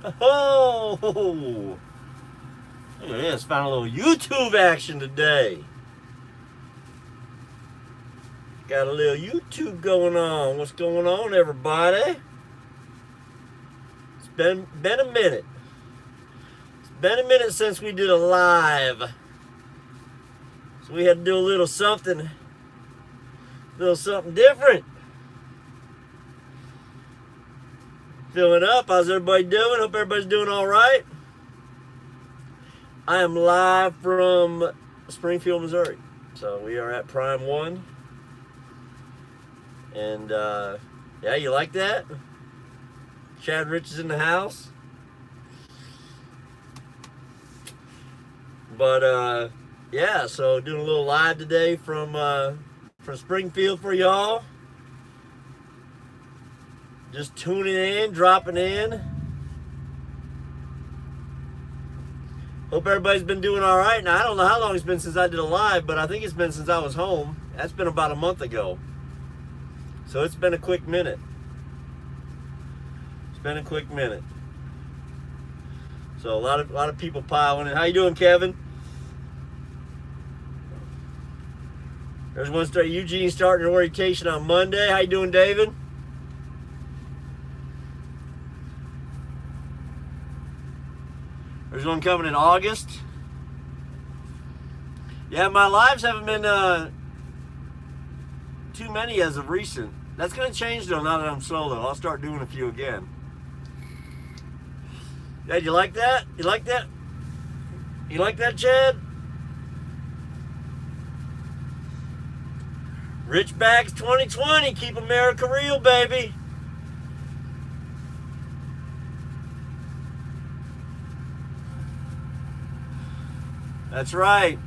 Oh, look at this. Found a little YouTube action today. Got a little YouTube going on. What's going on, everybody? It's been a minute. It's been a minute since we did a live. So we had to do a little something different. Filling up. How's everybody doing? Hope everybody's doing all right. I am live from Springfield, Missouri. So we are at Prime 1. And, yeah, you like that? Chad Rich is in the house. But, yeah, so doing a little live today from Springfield for y'all. Just tuning in, dropping in. Hope everybody's been doing all right. Now, I don't know how long it's been since I did a live, but I think it's been since I was home. That's been about a month ago. So it's been a quick minute. It's been a quick minute. So a lot of people piling in. How you doing, Kevin? There's one start. Eugene starting orientation on Monday. How you doing, David? There's one coming in August. Yeah, my lives haven't been too many as of recent. That's going to change though now that I'm solo. I'll start doing a few again. Yeah, you like that? You like that? You like that, Chad? Rich Bags 2020. Keep America real, baby. That's right.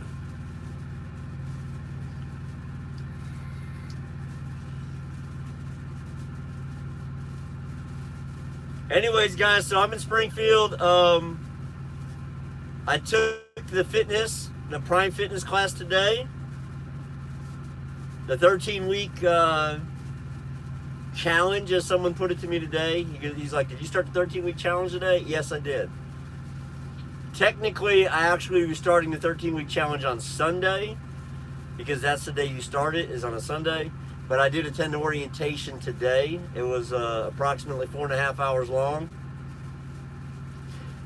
Anyways, guys, so I'm in Springfield. I took the Prime Fitness class today. The 13-week challenge, as someone put it to me today. He's like, did you start the 13-week challenge today? Yes, I did. Technically, I actually was starting the 13-week challenge on Sunday because that's the day you start it, is on a Sunday. But I did attend the orientation today. It was approximately 4.5 hours long.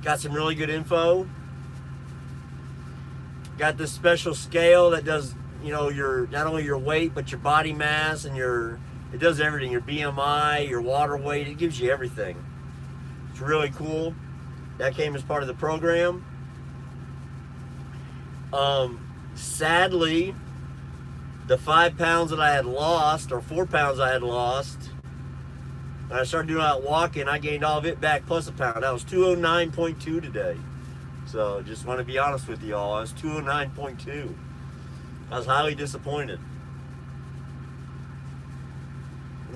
Got some really good info. Got this special scale that does, you know, your not only your weight but your body mass and it does everything. Your BMI, your water weight. It gives you everything. It's really cool. That came as part of the program. Sadly, the 5 pounds that I had lost, or 4 pounds I had lost, when I started doing out walking, I gained all of it back plus a pound. I was 209.2 today. So just want to be honest with you all. I was 209.2. I was highly disappointed.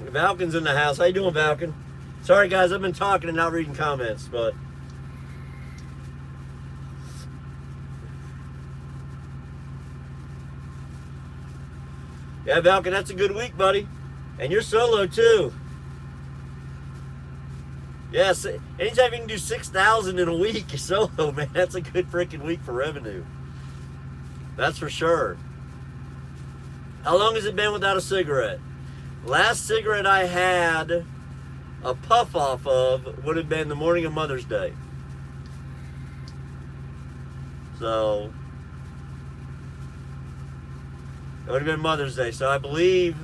Valken's in the house. How you doing, Valken? Sorry, guys, I've been talking and not reading comments, but yeah, Valken, that's a good week, buddy. And you're solo, too. Yes, anytime you can do 6,000 in a week, you're solo, man. That's a good freaking week for revenue. That's for sure. How long has it been without a cigarette? Last cigarette I had a puff off of would have been the morning of Mother's Day. So it would have been Mother's Day. So I believe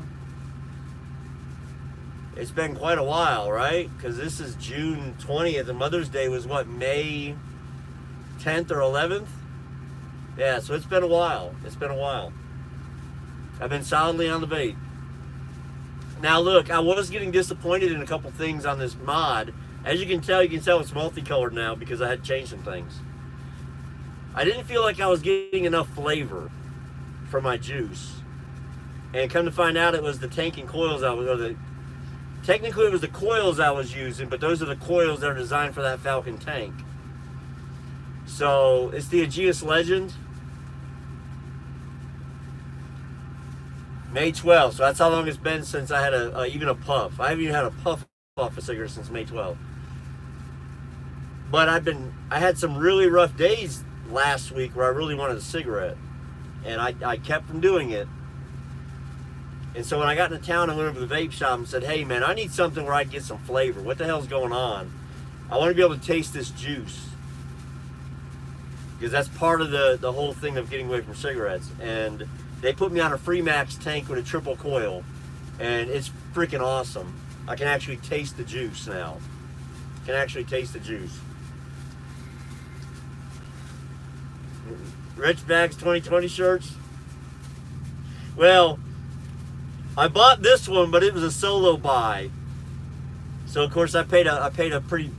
it's been quite a while, right? Because this is June 20th, and Mother's Day was what, May 10th or 11th? Yeah, so it's been a while. It's been a while. I've been solidly on the vape. Now look, I was getting disappointed in a couple things on this mod. As you can tell it's multicolored now because I had changed some things. I didn't feel like I was getting enough flavor for my juice. And come to find out, it was the tank and coils technically it was the coils I was using, but those are the coils that are designed for that Falcon tank. So it's the Aegeus Legend. May 12th, so that's how long it's been since I had even a puff. I haven't even had a puff off a cigarette since May 12th. But I had some really rough days last week where I really wanted a cigarette. And I kept from doing it. And so when I got into town, I went over to the vape shop and said, hey man, I need something where I can get some flavor. What the hell's going on? I want to be able to taste this juice. Because that's part of the whole thing of getting away from cigarettes. And they put me on a Freemax tank with a triple coil. And it's freaking awesome. I can actually taste the juice now. Can actually taste the juice. Rich Bags 2020 shirts. Well, I bought this one, but it was a solo buy. So of course I paid a pretty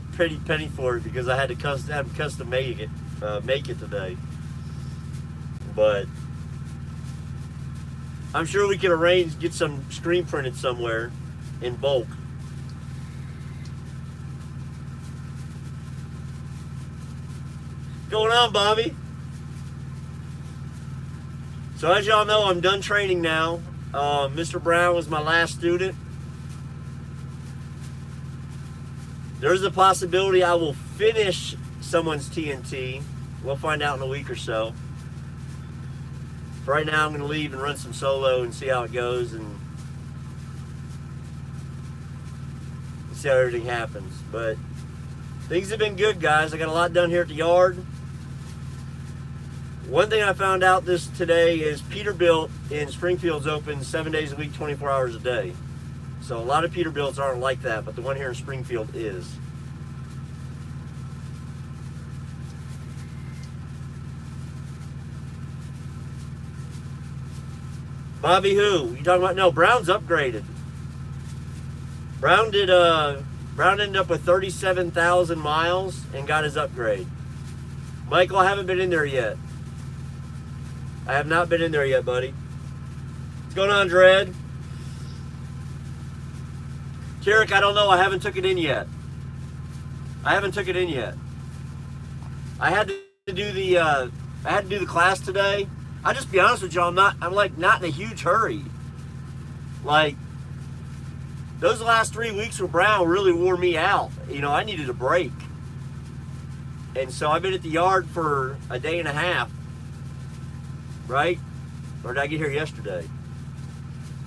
penny for it because I had to custom make it today. But I'm sure we can get some screen printed somewhere in bulk. What's going on, Bobby? So as y'all know, I'm done training now. Mr. Brown was my last student. There's a possibility I will finish someone's TNT. We'll find out in a week or so. For right now, I'm going to leave and run some solo and see how it goes and see how everything happens. But things have been good, guys. I got a lot done here at the yard. One thing I found out today is Peterbilt in Springfield's open 7 days a week, 24 hours a day. So a lot of Peterbilts aren't like that, but the one here in Springfield is. Bobby who? You talking about? No, Brown's upgraded. Brown ended up with 37,000 miles and got his upgrade. Michael, I haven't been in there yet. I have not been in there yet, buddy. What's going on, Dredd? Tarek, I don't know. I haven't took it in yet. I had to do the class today. I'll just be honest with you, I'm like not in a huge hurry. Like those last 3 weeks with Brown really wore me out. You know, I needed a break. And so I've been at the yard for a day and a half. Right? Or did I get here yesterday?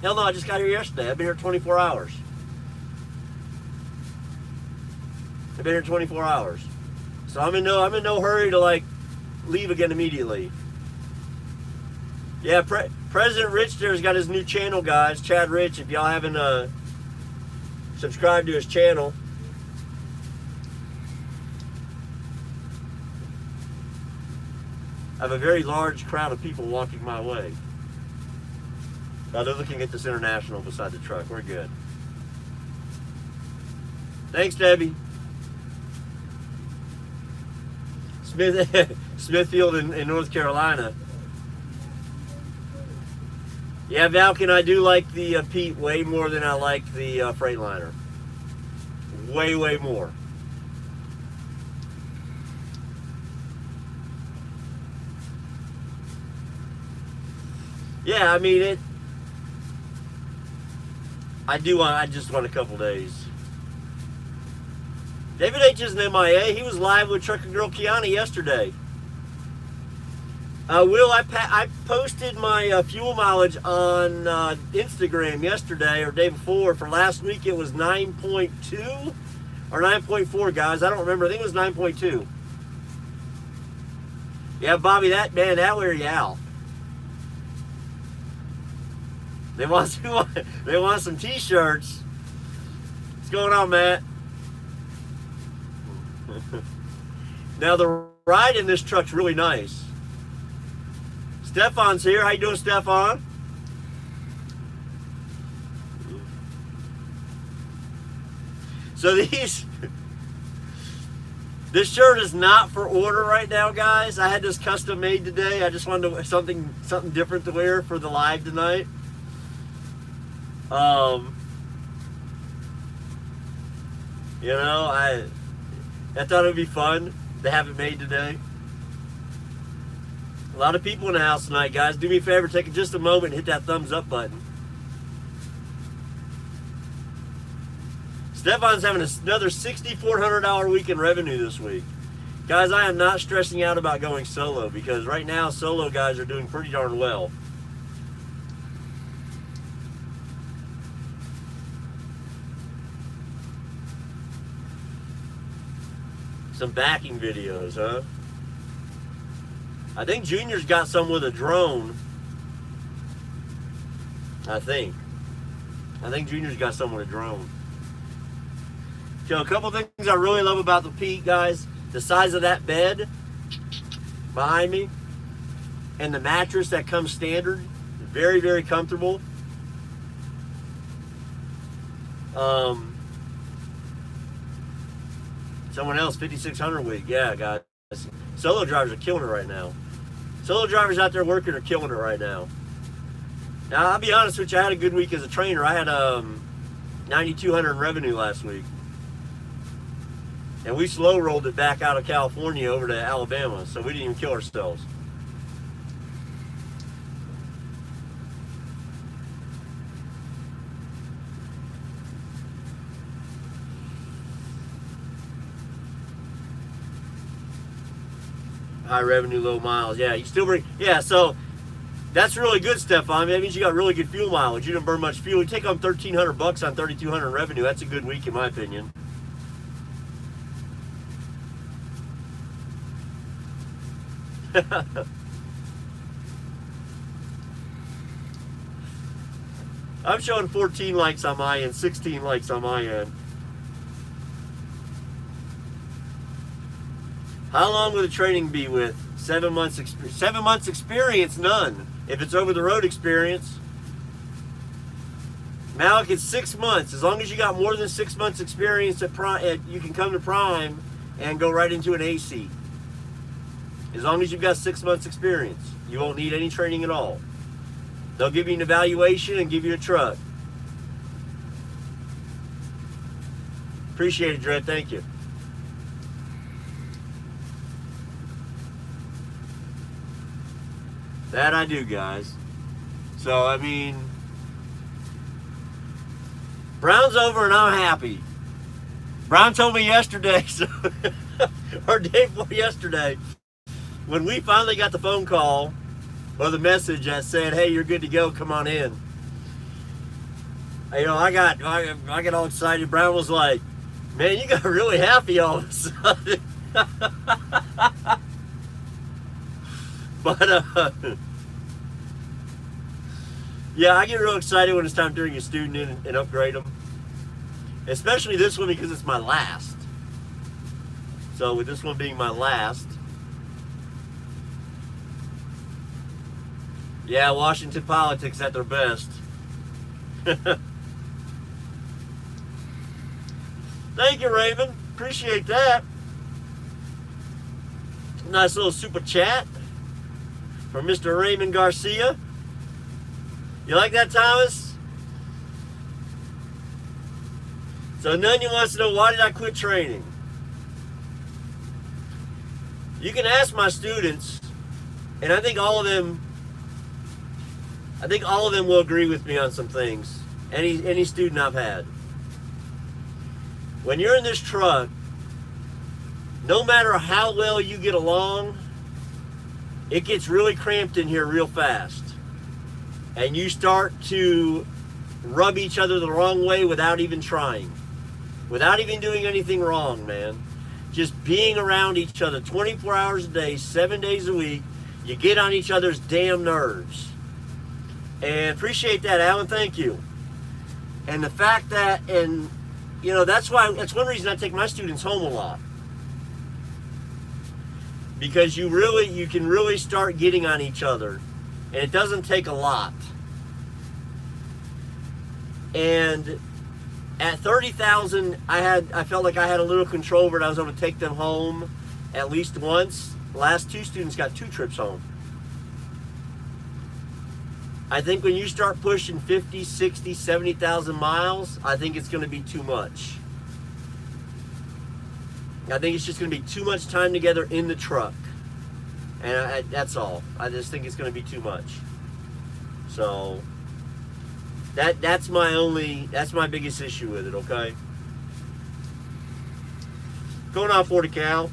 Hell no, I just got here yesterday. I've been here 24 hours. I've been here 24 hours. So I'm in no hurry to like leave again immediately. Yeah, President Rich there's got his new channel, guys. Chad Rich, if y'all haven't subscribed to his channel. I have a very large crowd of people walking my way. Now they're looking at this International beside the truck. We're good. Thanks, Debbie. Smithfield in North Carolina. Yeah, Valken, I do like the Pete way more than I like the Freightliner. Way, way more. Yeah, I mean I just want a couple days. David H isn't MIA. He was live with Trucker Girl Kiana yesterday. Will, I posted my fuel mileage on Instagram yesterday or day before. For last week, it was 9.2 or 9.4, guys. I don't remember. I think it was 9.2. Yeah, Bobby, that wear you out. They want some t-shirts. What's going on, Matt? Now the ride in this truck's really nice. Stefan's here. How you doing, Stefan? So this shirt is not for order right now, guys. I had this custom made today. I just wanted something different to wear for the live tonight. You know, I thought it would be fun to have it made today. A lot of people in the house tonight, guys. Do me a favor, take just a moment and hit that thumbs up button. Stefan's having another $6,400 week in revenue this week. Guys, I am not stressing out about going solo because right now solo guys are doing pretty darn well. Some backing videos, huh? I think Junior's got some with a drone. I think Junior's got some with a drone. So a couple things I really love about the Peak, guys. The size of that bed behind me and the mattress that comes standard. Very, very comfortable. Someone else, 5,600 week. Yeah, guys. Solo drivers are killing it right now. Solo drivers out there working are killing it right now. Now, I'll be honest with you, I had a good week as a trainer. I had 9,200 in revenue last week. And we slow rolled it back out of California over to Alabama, so we didn't even kill ourselves. High revenue, low miles. Yeah, you still bring. Yeah, so that's really good, Stefan. That means you got really good fuel mileage. You didn't burn much fuel. You take home $1,300 on 3,200 revenue. That's a good week, in my opinion. I'm showing 14 likes on my end, 16 likes on my end. How long will the training be with? 7 months experience. 7 months experience, none. If it's over the road experience. Malik, it's 6 months. As long as you got more than 6 months experience at Prime, you can come to Prime and go right into an AC. As long as you've got 6 months experience, you won't need any training at all. They'll give you an evaluation and give you a truck. Appreciate it, Dredd. Thank you. That I do, guys. So, I mean, Brown's over and I'm happy. Brown told me yesterday, so, or day before yesterday, when we finally got the phone call or the message that said, hey, you're good to go, come on in. You know, I got all excited. Brown was like, man, you got really happy all of a sudden. But, yeah, I get real excited when it's time to bring a student in and upgrade them. Especially this one because it's my last. So with this one being my last. Yeah, Washington politics at their best. Thank you, Raven. Appreciate that. Nice little super chat from Mr. Raymond Garcia. You like that, Thomas? So Nunya wants to know, why did I quit training? You can ask my students, and I think all of them will agree with me on some things. Any student I've had. When you're in this truck, no matter how well you get along, it gets really cramped in here real fast. And you start to rub each other the wrong way without even trying. Without even doing anything wrong, man. Just being around each other 24 hours a day, 7 days a week. You get on each other's damn nerves. And appreciate that, Alan. Thank you. And the fact that, and you know, that's one reason I take my students home a lot. Because you can really start getting on each other. And it doesn't take a lot. And at 30,000, I felt like I had a little control over it. I was able to take them home at least once. The last two students got 2 trips home. I think when you start pushing 50, 60, 70,000 miles, I think it's going to be too much. I think it's just going to be too much time together in the truck. And that's all. I just think it's going to be too much. So that's my biggest issue with it, okay? Going on 40 cal.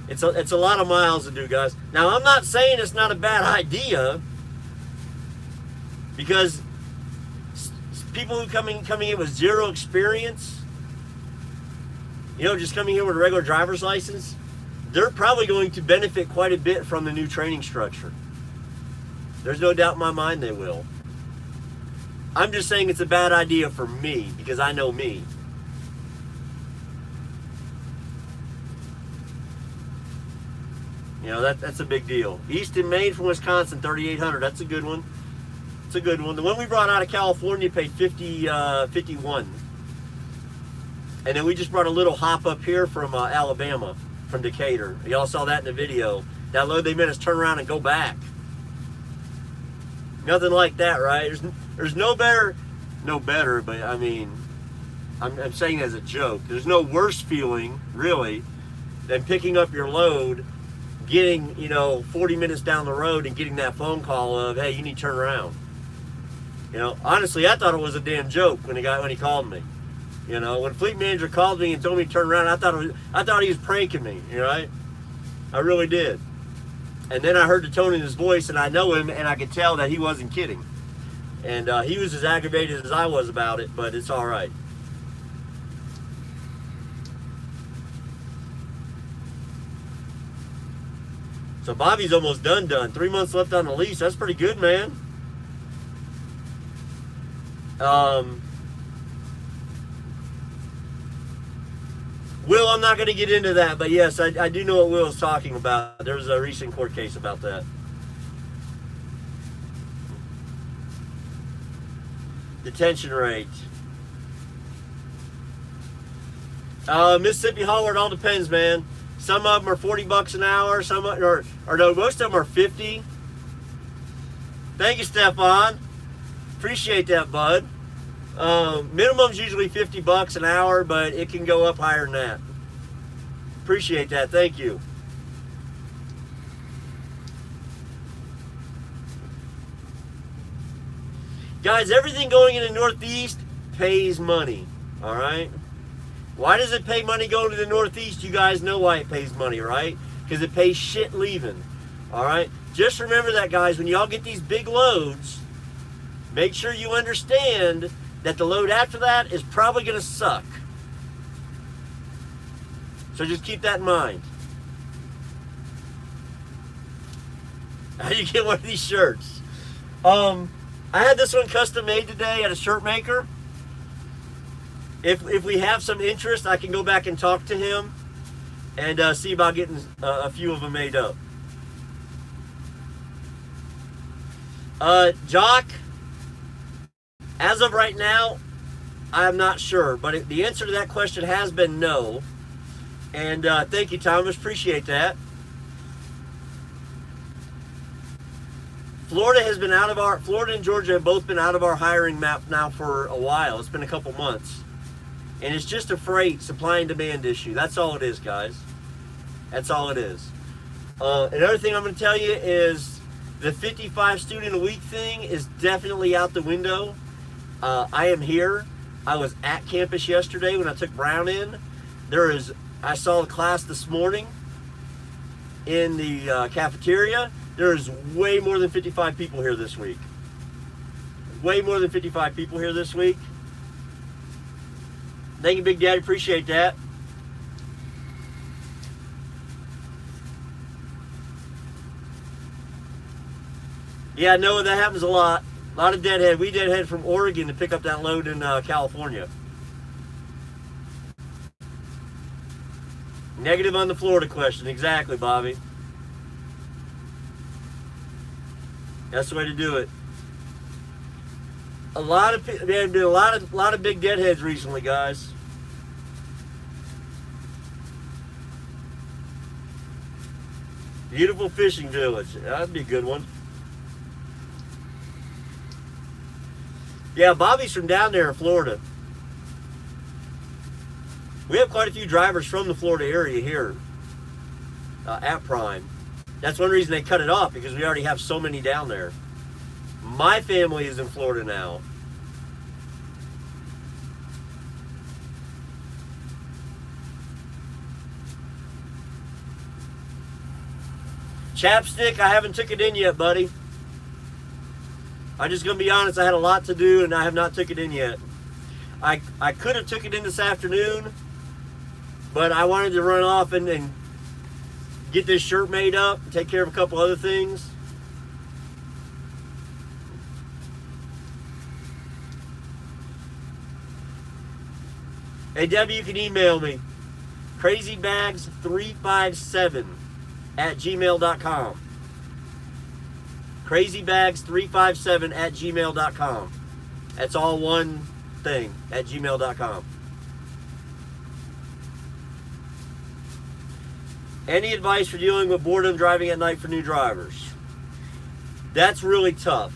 It's a lot of miles to do, guys. Now, I'm not saying it's not a bad idea, because people who coming in with zero experience, just coming here with a regular driver's license, they're probably going to benefit quite a bit from the new training structure. There's no doubt in my mind they will. I'm just saying it's a bad idea for me, because I know me. That's a big deal. Easton, Maine from Wisconsin, 3,800. That's a good one. It's a good one. The one we brought out of California paid 51. And then we just brought a little hop up here from Alabama, from Decatur. Y'all saw that in the video. That load they made us turn around and go back. Nothing like that, right? There's no better, but I mean, I'm saying as a joke. There's no worse feeling, really, than picking up your load, getting 40 minutes down the road and getting that phone call of, hey, you need to turn around. Honestly, I thought it was a damn joke when he called me. When fleet manager called me and told me to turn around, I thought he was pranking me. Right? I really did. And then I heard the tone in his voice, and I know him, and I could tell that he wasn't kidding. And he was as aggravated as I was about it, but it's all right. So Bobby's almost done. 3 months left on the lease. That's pretty good, man. Will, I'm not going to get into that, but yes, I do know what Will is talking about. There was a recent court case about that. Detention rate. Mississippi Hauler, it all depends, man. Some of them are $40 an hour. Some or no, most of them are 50. Thank you, Stefan. Appreciate that, bud. Minimum's usually $50 an hour, but it can go up higher than that. Appreciate that. Thank you. Guys, everything going in the Northeast pays money. All right? Why does it pay money going to the Northeast? You guys know why it pays money, right? Because it pays shit leaving. All right? Just remember that, guys. When y'all get these big loads, make sure you understand that the load after that is probably going to suck. So just keep that in mind. How do you get one of these shirts? I had this one custom made today at a shirt maker. If we have some interest, I can go back and talk to him and see about getting a few of them made up. Jock, as of right now, I'm not sure, but the answer to that question has been no. And thank you, Thomas. Appreciate that. Florida and Georgia have both been out of our hiring map now for a while. It's been a couple months. And it's just a freight supply and demand issue. That's all it is, guys. That's all it is. Another thing I'm going to tell you is the 55 student a week thing is definitely out the window. I am here. I was at campus yesterday when I took Brown in. I saw the class this morning in the cafeteria. There's way more than 55 people here this week. Way more than 55 people here this week. Thank you, Big Daddy. Appreciate that. Yeah, Noah, that happens a lot. A lot of deadhead. We deadhead from Oregon to pick up that load in California. Negative on the Florida question. Exactly, Bobby. That's the way to do it. There have been a lot of big deadheads recently, guys. Beautiful fishing village. That'd be a good one. Yeah, Bobby's from down there in Florida. We have quite a few drivers from the Florida area here at Prime. That's one reason they cut it off, because we already have so many down there. My family is in Florida now. Chapstick, I haven't took it in yet, buddy. I'm just going to be honest, I had a lot to do and I have not took it in yet. I could have took it in this afternoon, but I wanted to run off and get this shirt made up, and take care of a couple other things. Hey, Debbie, you can email me. crazybags357@gmail.com. crazybags357@gmail.com. That's all one thing, at gmail.com. Any advice for dealing with boredom driving at night for new drivers? That's really tough.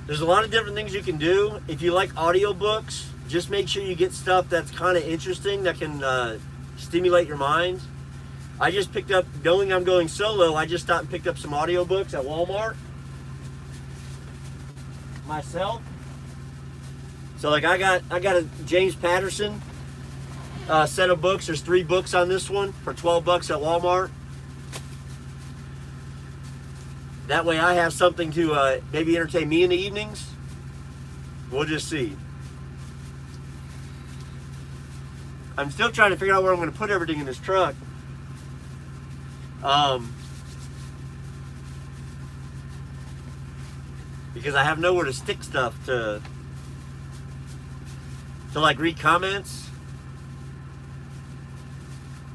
There's a lot of different things you can do. If you like audiobooks, just make sure you get stuff that's kind of interesting, that can stimulate your mind. I just picked up, knowing I'm going solo, I just stopped and picked up some audiobooks at Walmart myself. So like I got a James Patterson set of books. There's 3 books on this one for $12 at Walmart. That way I have something to maybe entertain me in the evenings. We'll just see. I'm still trying to figure out where I'm going to put everything in this truck. Because I have nowhere to stick stuff to like read comments.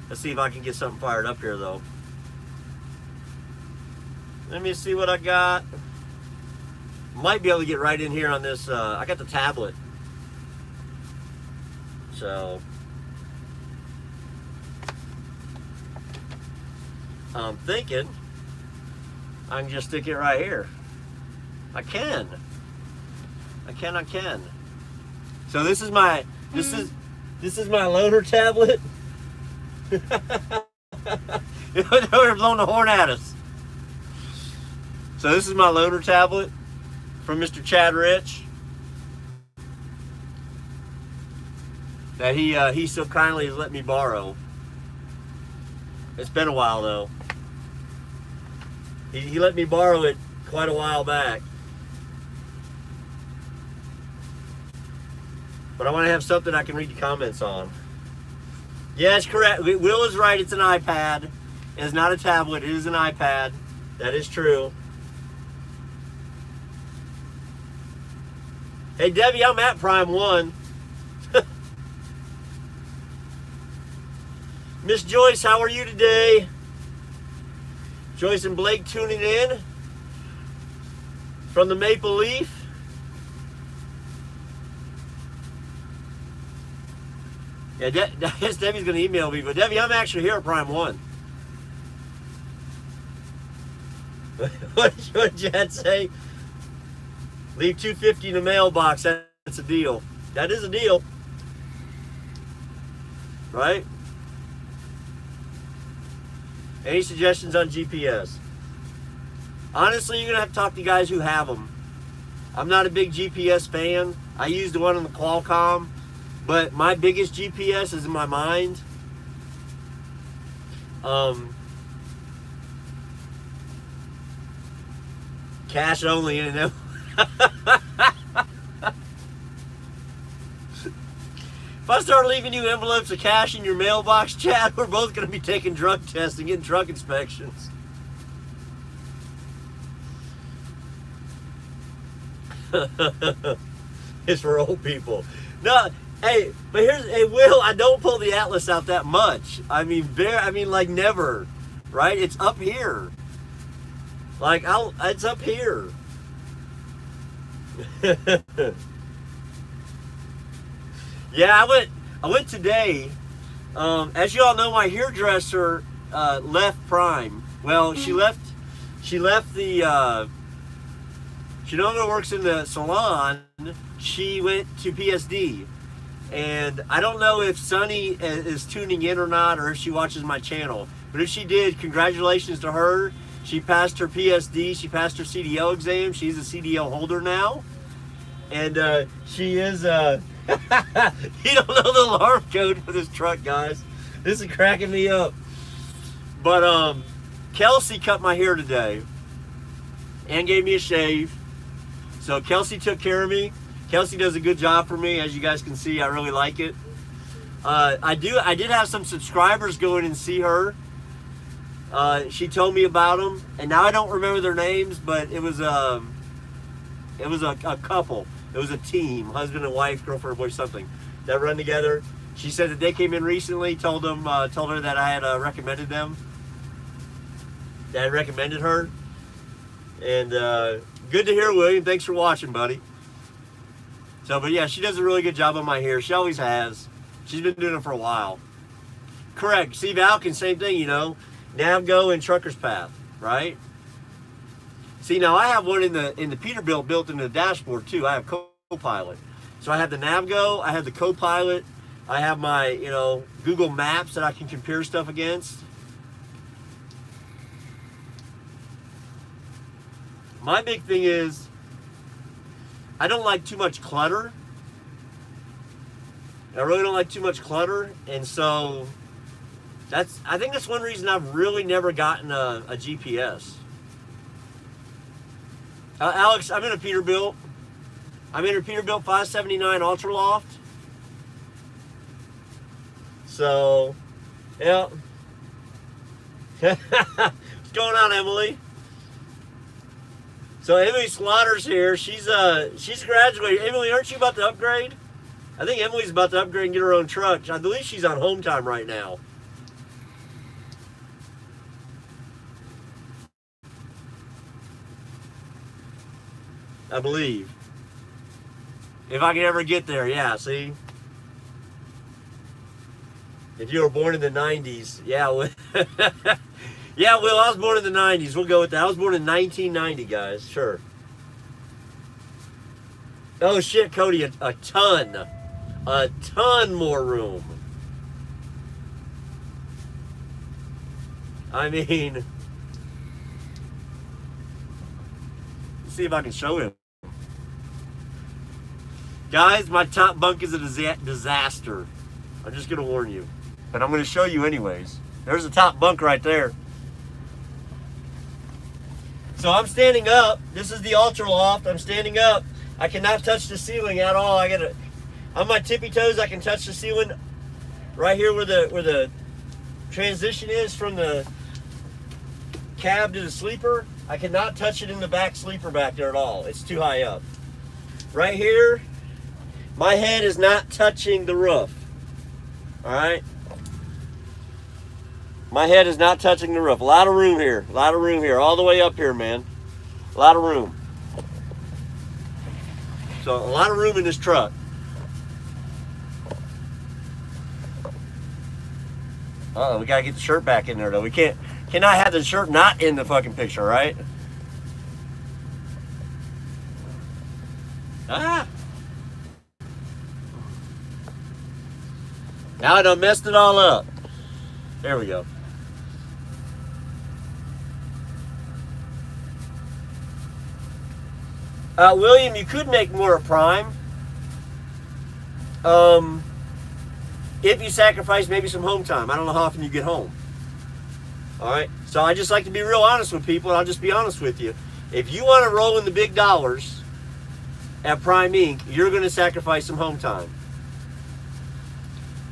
Let's see if I can get something fired up here though. Let me see what I got. Might be able to get right in here on this. I got the tablet. So I'm thinking I can just stick it right here. I can. So this is my loaner tablet. They're blowing the horn at us. So this is my loaner tablet from Mr. Chad Rich that he so kindly has let me borrow. It's been a while though. He let me borrow it quite a while back. But I want to have something I can read the comments on. Yes, correct. Will is right. It's an iPad. It's not a tablet. It is an iPad. That is true. Hey, Debbie, I'm at Prime 1. Miss Joyce, how are you today? Joyce and Blake tuning in from the Maple Leaf. Yeah, yes, Debbie's going to email me, but Debbie, I'm actually here at Prime 1. What did Chad say? Leave $250 in the mailbox. That's a deal. That is a deal. Right? Any suggestions on GPS? Honestly, you're going to have to talk to guys who have them. I'm not a big GPS fan. I use the one on the Qualcomm. But my biggest GPS is in my mind. Cash only, you know. If I start leaving you envelopes of cash in your mailbox, Chad, we're both going to be taking drug tests and getting truck inspections. It's for old people. No, hey, but Will, I don't pull the Atlas out that much. I mean, like never, right? It's up here. Like, it's up here. Yeah, I went today. As you all know, my hairdresser left Prime. Well, she left the. She no longer works in the salon. She went to PSD, and I don't know if Sunny is tuning in or not, or if she watches my channel. But if she did, congratulations to her. She passed her PSD. She passed her CDL exam. She's a CDL holder now, and she is. You don't know the alarm code for this truck, guys. This is cracking me up. But Kelsey cut my hair today and gave me a shave. So Kelsey took care of me. Kelsey does a good job for me, as you guys can see. I really like it. I did have some subscribers go in and see her. She told me about them, and now I don't remember their names, but it was a couple. It was a team, husband and wife, girlfriend, boy, something, that run together. She said that they came in recently, told her that I had recommended them. That I recommended her. And good to hear, William. Thanks for watching, buddy. So, but yeah, she does a really good job on my hair. She always has. She's been doing it for a while. Correct. See, Valken, same thing, you know. Navgo and Trucker's Path, right? See, now I have one in the Peterbilt built into the dashboard too. I have Copilot. So I have the Navgo, I have the Copilot, I have my, you know, Google Maps that I can compare stuff against. My big thing is I don't like too much clutter. I really don't like too much clutter, and so I think that's one reason I've really never gotten a GPS. Alex, I'm in a Peterbilt. I'm in a Peterbilt 579 Ultra Loft. So, yeah. What's going on, Emily? So Emily Slaughter's here. She's graduated. Emily, aren't you about to upgrade? I think Emily's about to upgrade and get her own truck. I believe she's on home time right now. I believe. If I can ever get there, yeah, see? If you were born in the 90s, yeah. Yeah, Will, I was born in the 90s. We'll go with that. I was born in 1990, guys. Sure. Oh, shit, Cody, a ton. A ton more room. I mean, let's see if I can show him. Guys, my top bunk is a disaster. I'm just going to warn you. But I'm going to show you anyways. There's the top bunk right there. So I'm standing up. This is the Ultra Loft. I'm standing up. I cannot touch the ceiling at all. On my tippy toes, I can touch the ceiling right here where the transition is from the cab to the sleeper. I cannot touch it in the back sleeper back there at all. It's too high up. Right here, my head is not touching the roof. All right? My head is not touching the roof. A lot of room here. A lot of room here. All the way up here, man. A lot of room. So a lot of room in this truck. Uh-oh, we gotta get the shirt back in there though. We cannot have the shirt not in the fucking picture, right? Ah! Now I done messed it all up. There we go. William, you could make more a prime. If you sacrifice maybe some home time. I don't know how often you get home. Alright? So I just like to be real honest with people, and I'll just be honest with you. If you want to roll in the big dollars at Prime Inc., you're going to sacrifice some home time.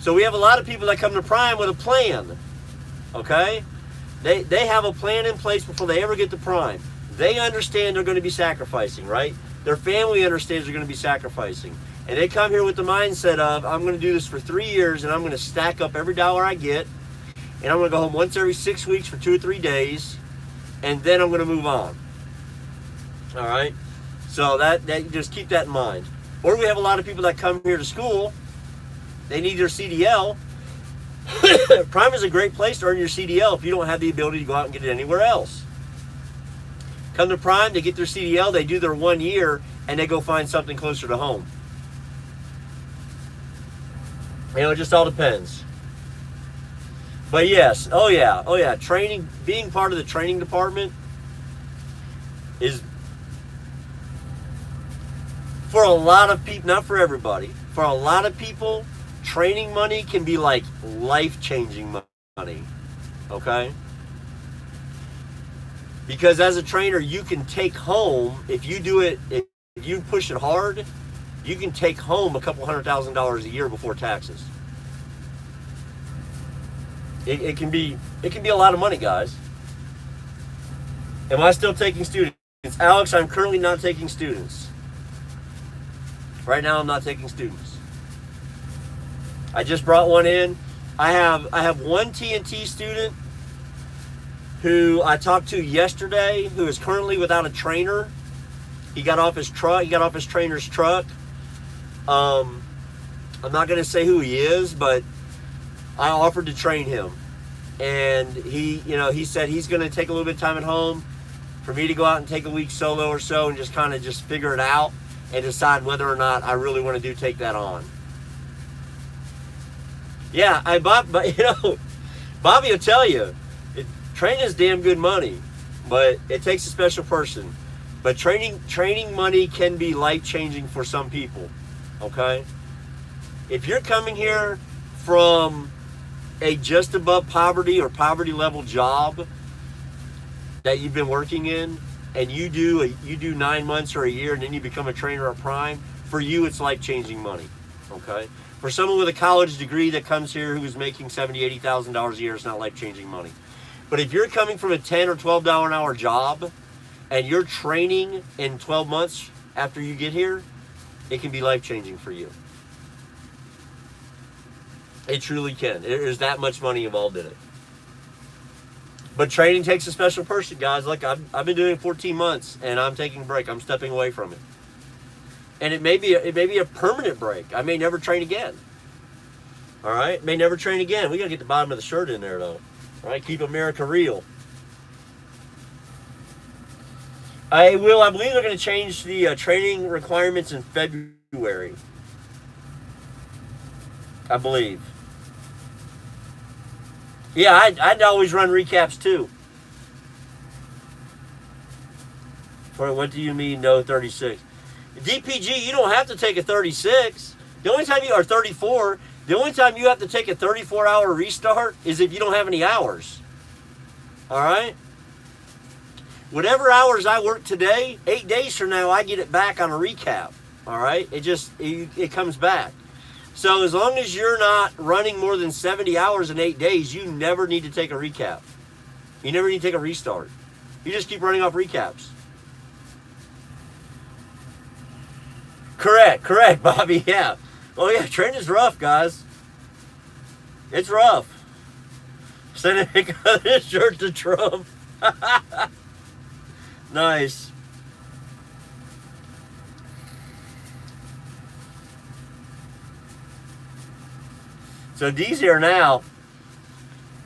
So we have a lot of people that come to Prime with a plan. Okay? They have a plan in place before they ever get to Prime. They understand they're going to be sacrificing, right? Their family understands they're going to be sacrificing. And they come here with the mindset of, I'm going to do this for 3 years, and I'm going to stack up every dollar I get, and I'm going to go home once every 6 weeks for 2 or 3 days, and then I'm going to move on. All right? So that just keep that in mind. Or we have a lot of people that come here to school. They need their CDL. Prime is a great place to earn your CDL if you don't have the ability to go out and get it anywhere else. Come to Prime, they get their CDL, they do their 1 year, and they go find something closer to home. You know, it just all depends. But yes, oh yeah, training, being part of the training department is, for a lot of people, not for everybody, for a lot of people, training money can be like life-changing money, okay? Because as a trainer, you can take home, if you do it, if you push it hard, you can take home a couple $100,000 a year before taxes. It can be a lot of money, guys. Am I still taking students? Alex, I'm currently not taking students. Right now, I'm not taking students. I just brought one in. I have one TNT student who I talked to yesterday, who is currently without a trainer. He got off his truck. He got off his trainer's truck. I'm not going to say who he is, but I offered to train him, and he said he's going to take a little bit of time at home for me to go out and take a week solo or so and just kind of just figure it out and decide whether or not I really want to take that on. Yeah, but Bobby will tell you, training is damn good money, but it takes a special person. But training money can be life-changing for some people, okay? If you're coming here from a just above poverty or poverty level job that you've been working in, and you do 9 months or a year, and then you become a trainer at Prime, for you it's life-changing money, okay? For someone with a college degree that comes here who's making $70,000, $80,000 a year, it's not life-changing money. But if you're coming from a $10 or $12 an hour job, and you're training in 12 months after you get here, it can be life-changing for you. It truly can. There's that much money involved in it. But training takes a special person, guys. Look, I've been doing it 14 months, and I'm taking a break. I'm stepping away from it. And it may be a permanent break. I may never train again. All right? May never train again. We got to get the bottom of the shirt in there, though. All right? Keep America real. I believe they're going to change the training requirements in February. I believe. Yeah, I'd always run recaps too. For what do you mean no 36? DPG, you don't have to take a 36. The only time you are 34. The only time you have to take a 34-hour restart is if you don't have any hours. All right? Whatever hours I work today, 8 days from now, I get it back on a recap. All right? It comes back. So as long as you're not running more than 70 hours in 8 days, you never need to take a recap. You never need to take a restart. You just keep running off recaps. Correct, Bobby, yeah. Oh yeah, training's rough, guys. It's rough. Sending this shirt to Trump. Nice. So D's here now.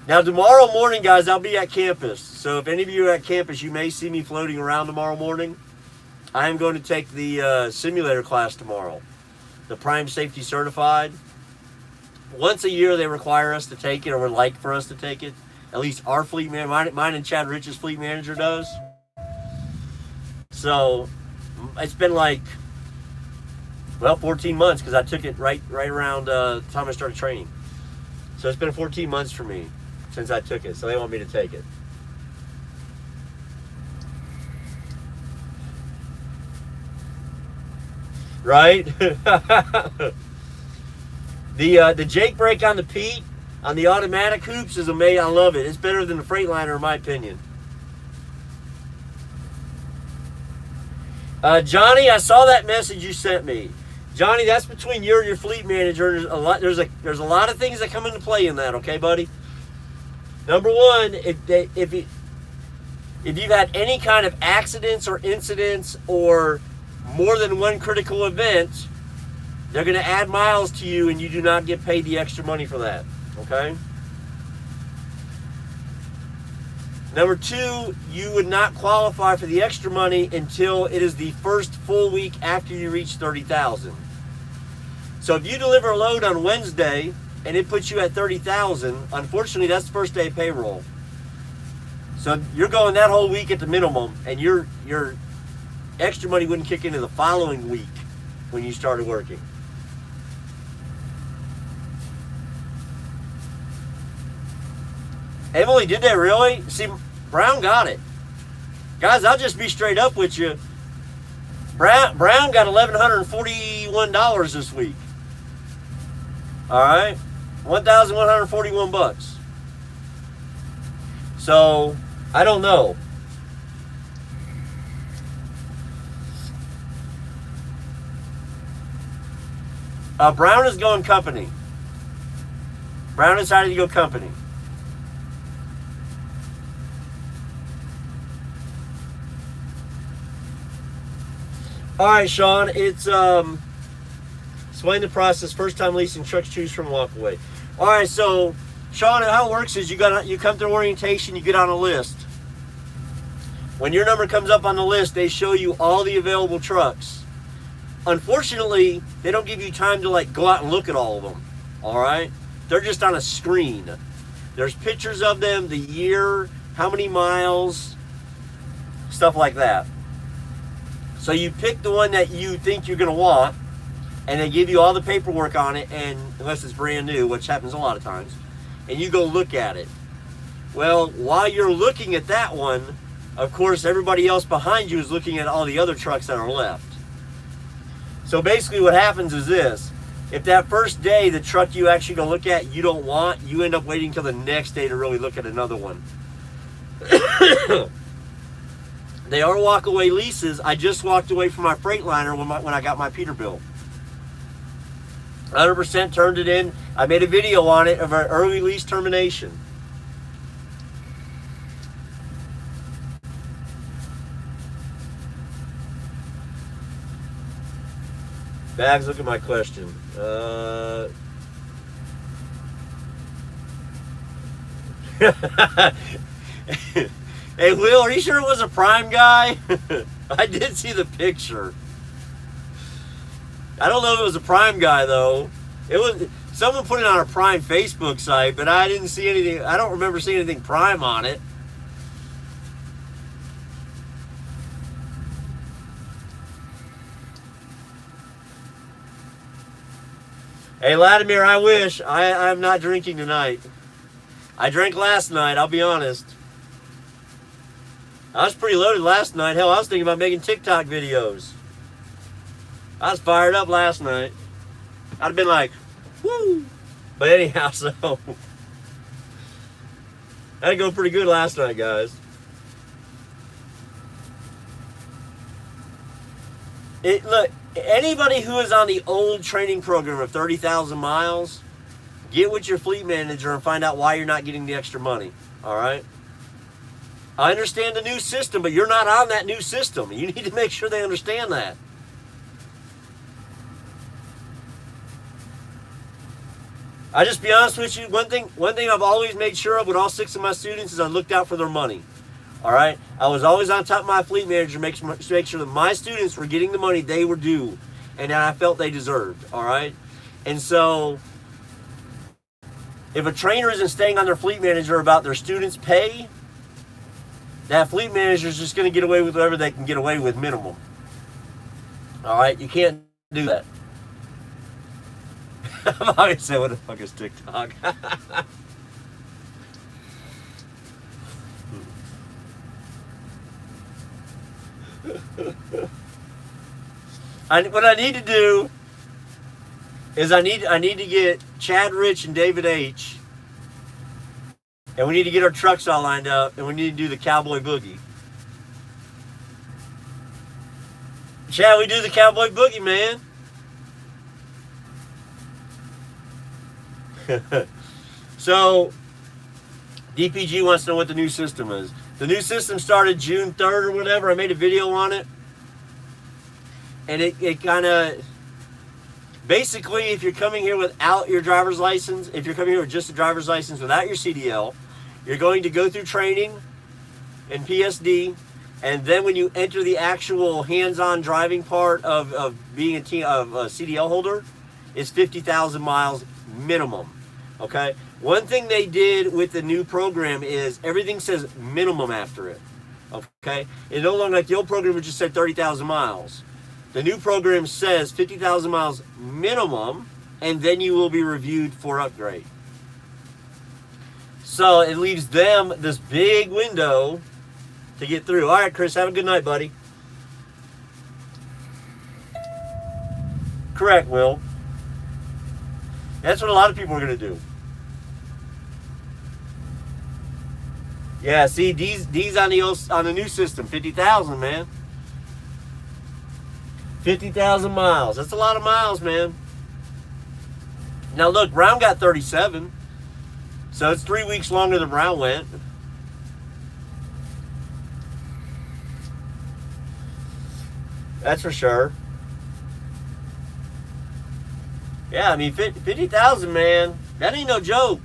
Now tomorrow morning, guys, I'll be at campus. So if any of you are at campus, you may see me floating around tomorrow morning. I am going to take the simulator class tomorrow. The Prime Safety Certified. Once a year they require us to take it, or would like for us to take it. At least our fleet manager, mine and Chad Rich's fleet manager does. So it's been like, 14 months, because I took it right around the time I started training. So it's been 14 months for me since I took it. So they want me to take it. Right? The Jake brake on the Pete, on the automatic hoops is amazing. I love it. It's better than the Freightliner in my opinion. Johnny, I saw that message you sent me. Johnny, that's between you and your fleet manager. There's a lot of things that come into play in that, okay, buddy? Number one, if you've had any kind of accidents or incidents or more than one critical event, they're going to add miles to you, and you do not get paid the extra money for that, okay? Number two, you would not qualify for the extra money until it is the first full week after you reach 30,000. So if you deliver a load on Wednesday and it puts you at 30,000, unfortunately that's the first day of payroll. So you're going that whole week at the minimum, and your extra money wouldn't kick into the following week when you started working. Emily, did they really? See, Brown got it. Guys, I'll just be straight up with you. Brown got $1,141 this week. All right, $1,141. So I don't know. Brown is going company. Brown decided to go company. All right, Sean. It's explain the process. First time leasing trucks, choose from, walk away. All right, so Sean, how it works is you come through orientation, you get on a list. When your number comes up on the list, they show you all the available trucks. Unfortunately, they don't give you time to like go out and look at all of them. All right, they're just on a screen. There's pictures of them, the year, how many miles, stuff like that. So you pick the one that you think you're going to want, and they give you all the paperwork on it, and unless it's brand new, which happens a lot of times, and you go look at it. Well, while you're looking at that one, of course, everybody else behind you is looking at all the other trucks that are left. So basically what happens is this. If that first day the truck you actually go look at you don't want, you end up waiting until the next day to really look at another one. They are walk-away leases. I just walked away from my Freightliner when I got my Peterbilt. 100% turned it in. I made a video on it of our early lease termination. Bags, look at my question. Hey, Will, are you sure it was a Prime guy? I did see the picture. I don't know if it was a Prime guy, though. It was someone put it on a Prime Facebook site, but I didn't see anything. I don't remember seeing anything Prime on it. Hey, Vladimir, I wish. I'm not drinking tonight. I drank last night, I'll be honest. I was pretty loaded last night. Hell, I was thinking about making TikTok videos. I was fired up last night. I'd have been like, woo! But anyhow, so that'd go pretty good last night, guys. Look, anybody who is on the old training program of 30,000 miles, get with your fleet manager and find out why you're not getting the extra money. All right? I understand the new system, but you're not on that new system. You need to make sure they understand that. I just be honest with you. One thing I've always made sure of with all 6 of my students is I looked out for their money. All right, I was always on top of my fleet manager to make sure that my students were getting the money they were due, and that I felt they deserved. All right, and so if a trainer isn't staying on their fleet manager about their students' pay, that fleet manager is just going to get away with whatever they can get away with minimum. All right, you can't do that. I've always said, what the fuck is TikTok? What I need to do is I need to get Chad Rich and David H. And we need to get our trucks all lined up, and we need to do the Cowboy Boogie. Chad, we do the Cowboy Boogie, man. So, DPG wants to know what the new system is. The new system started June 3rd or whatever. I made a video on it. And it kind of, basically, if you're coming here without your driver's license, if you're coming here with just a driver's license without your CDL, you're going to go through training and PSD, and then when you enter the actual hands-on driving part of being a CDL holder, it's 50,000 miles minimum. Okay? One thing they did with the new program is everything says minimum after it. Okay? It's no longer like the old program which just said 30,000 miles. The new program says 50,000 miles minimum, and then you will be reviewed for upgrade. So it leaves them this big window to get through. All right, Chris, have a good night, buddy. Correct, Will. That's what a lot of people are going to do. Yeah, see, D's on the new system, 50,000, man. 50,000 miles. That's a lot of miles, man. Now look, Brown got 37. So it's 3 weeks longer than Brown went. That's for sure. Yeah, I mean, 50,000, man. That ain't no joke.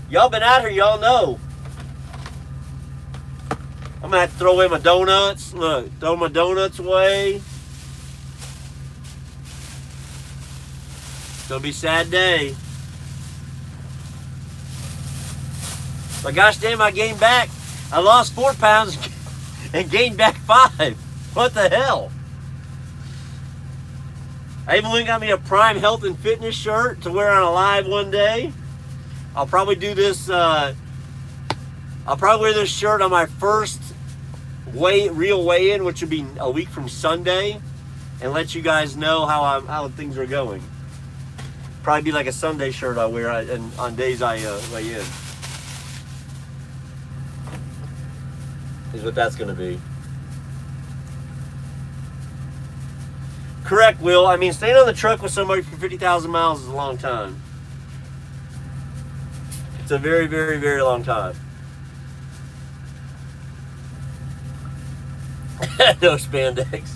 Y'all been out here, y'all know. I'm going to have to throw away my donuts. Look, throw my donuts away. It's going to be a sad day. But gosh damn, I gained back. I lost 4 pounds and gained back 5. What the hell? I even went and got me a Prime Health and Fitness shirt to wear on a live one day. I'll probably do this. I'll probably wear this shirt on my first real weigh-in, which would be a week from Sunday, and let you guys know how things are going. Probably be like a Sunday shirt I wear on days I weigh in. Is what that's going to be. Correct, Will. I mean, staying on the truck with somebody for 50,000 miles is a long time. It's a very, very, very long time. No spandex.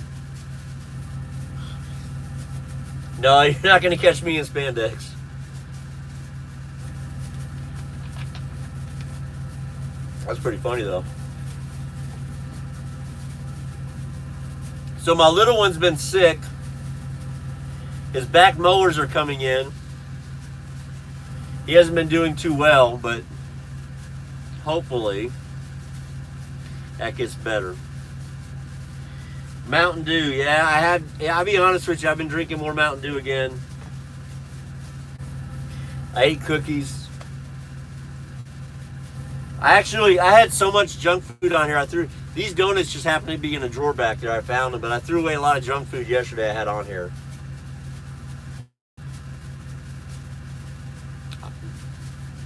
No, you're not going to catch me in spandex. That's pretty funny, though. So my little one's been sick. His back molars are coming in. He hasn't been doing too well, but hopefully that gets better. Mountain Dew, yeah, I'll be honest with you, I've been drinking more Mountain Dew again. I ate cookies. I had so much junk food on here. These donuts just happened to be in a drawer back there. I found them, but I threw away a lot of junk food yesterday I had on here.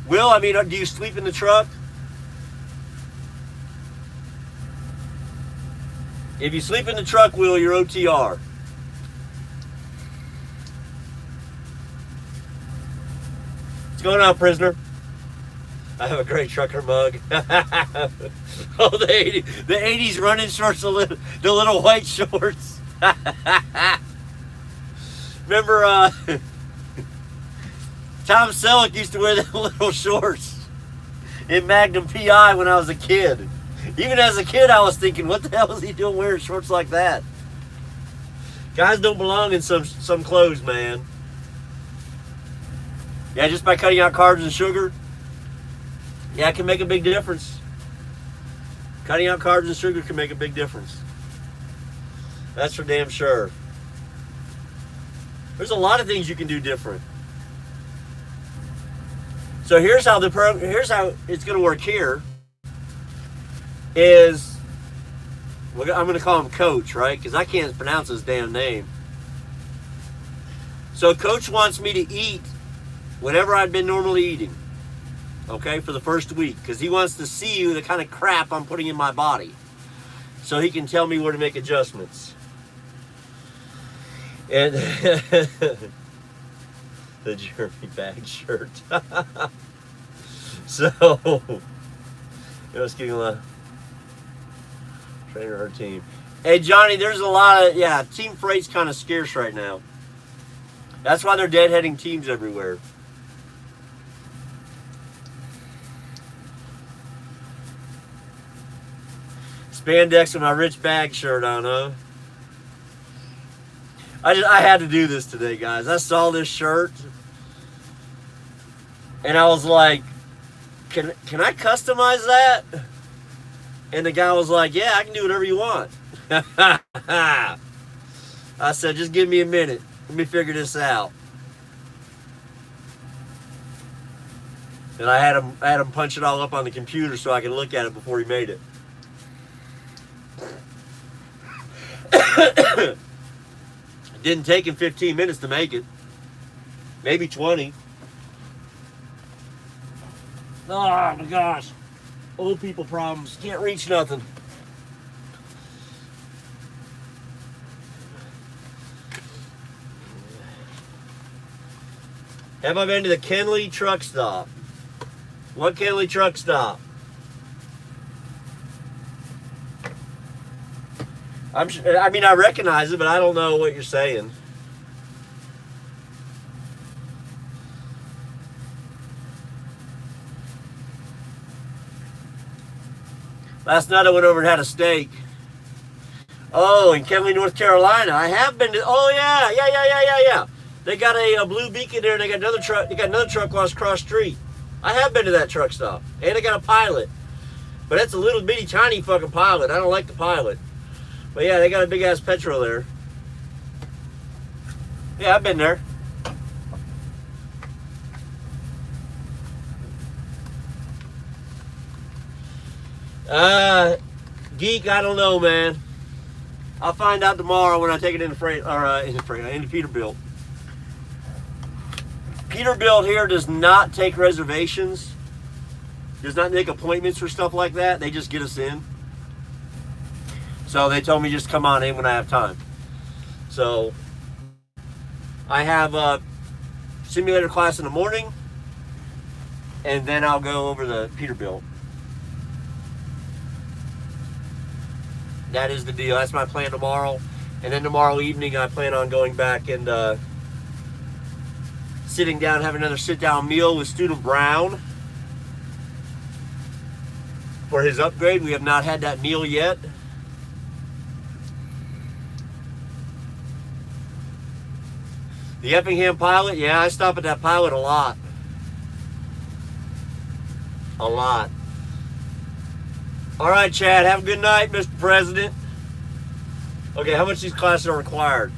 Will, I mean, do you sleep in the truck? If you sleep in the truck, Will, you're OTR. What's going on, prisoner? I have a great trucker mug. Oh, the 80s running shorts, the little white shorts. Remember, Tom Selleck used to wear the little shorts in Magnum PI when I was a kid. Even as a kid, I was thinking, what the hell is he doing wearing shorts like that? Guys don't belong in some clothes, man. Yeah, just by cutting out carbs and sugar. Yeah, it can make a big difference. Cutting out carbs and sugar can make a big difference. That's for damn sure. There's a lot of things you can do different. So here's how it's going to work here. I'm going to call him Coach, right? Because I can't pronounce his damn name. So Coach wants me to eat whatever I've been normally eating. Okay, for the first week, because he wants to see the kind of crap I'm putting in my body, so he can tell me where to make adjustments. And the Jeremy Bag shirt. So, let's give him a trainer our team. Hey Johnny, there's a lot of team freight's kind of scarce right now. That's why they're deadheading teams everywhere. Spandex with my Rich Bag shirt on, huh? I had to do this today, guys. I saw this shirt and I was like, can I customize that? And the guy was like, yeah, I can do whatever you want. I said, just give me a minute. Let me figure this out. And I had him punch it all up on the computer so I could look at it before he made it. It didn't take him 15 minutes to make it. Maybe 20. Oh my gosh. Old people problems. Can't reach nothing. Have I been to the Kenley truck stop? What Kenley truck stop? I mean, I recognize it, but I don't know what you're saying. Last night I went over and had a steak. Oh, in Kenley, North Carolina. I have been to. Oh yeah. They got a blue beacon there, and they got another truck. They got another truck across street. I have been to that truck stop, and they got a Pilot, but it's a little bitty tiny fucking Pilot. I don't like the Pilot, but yeah, they got a big ass petrol there. Yeah, I've been there. Geek, I don't know, man. I'll find out tomorrow when I take it into into Peterbilt. Peterbilt here does not take reservations, does not make appointments for stuff like that. They just get us in. So they told me just come on in when I have time. So I have a simulator class in the morning, and then I'll go over the Peterbilt. That is the deal. That's my plan tomorrow. And then tomorrow evening I plan on going back and sitting down, having another sit-down meal with Student Brown for his upgrade. We have not had that meal yet. The Effingham Pilot, yeah, I stop at that Pilot a lot. A lot. All right, Chad, have a good night, Mr. President. Okay, how much these classes are required?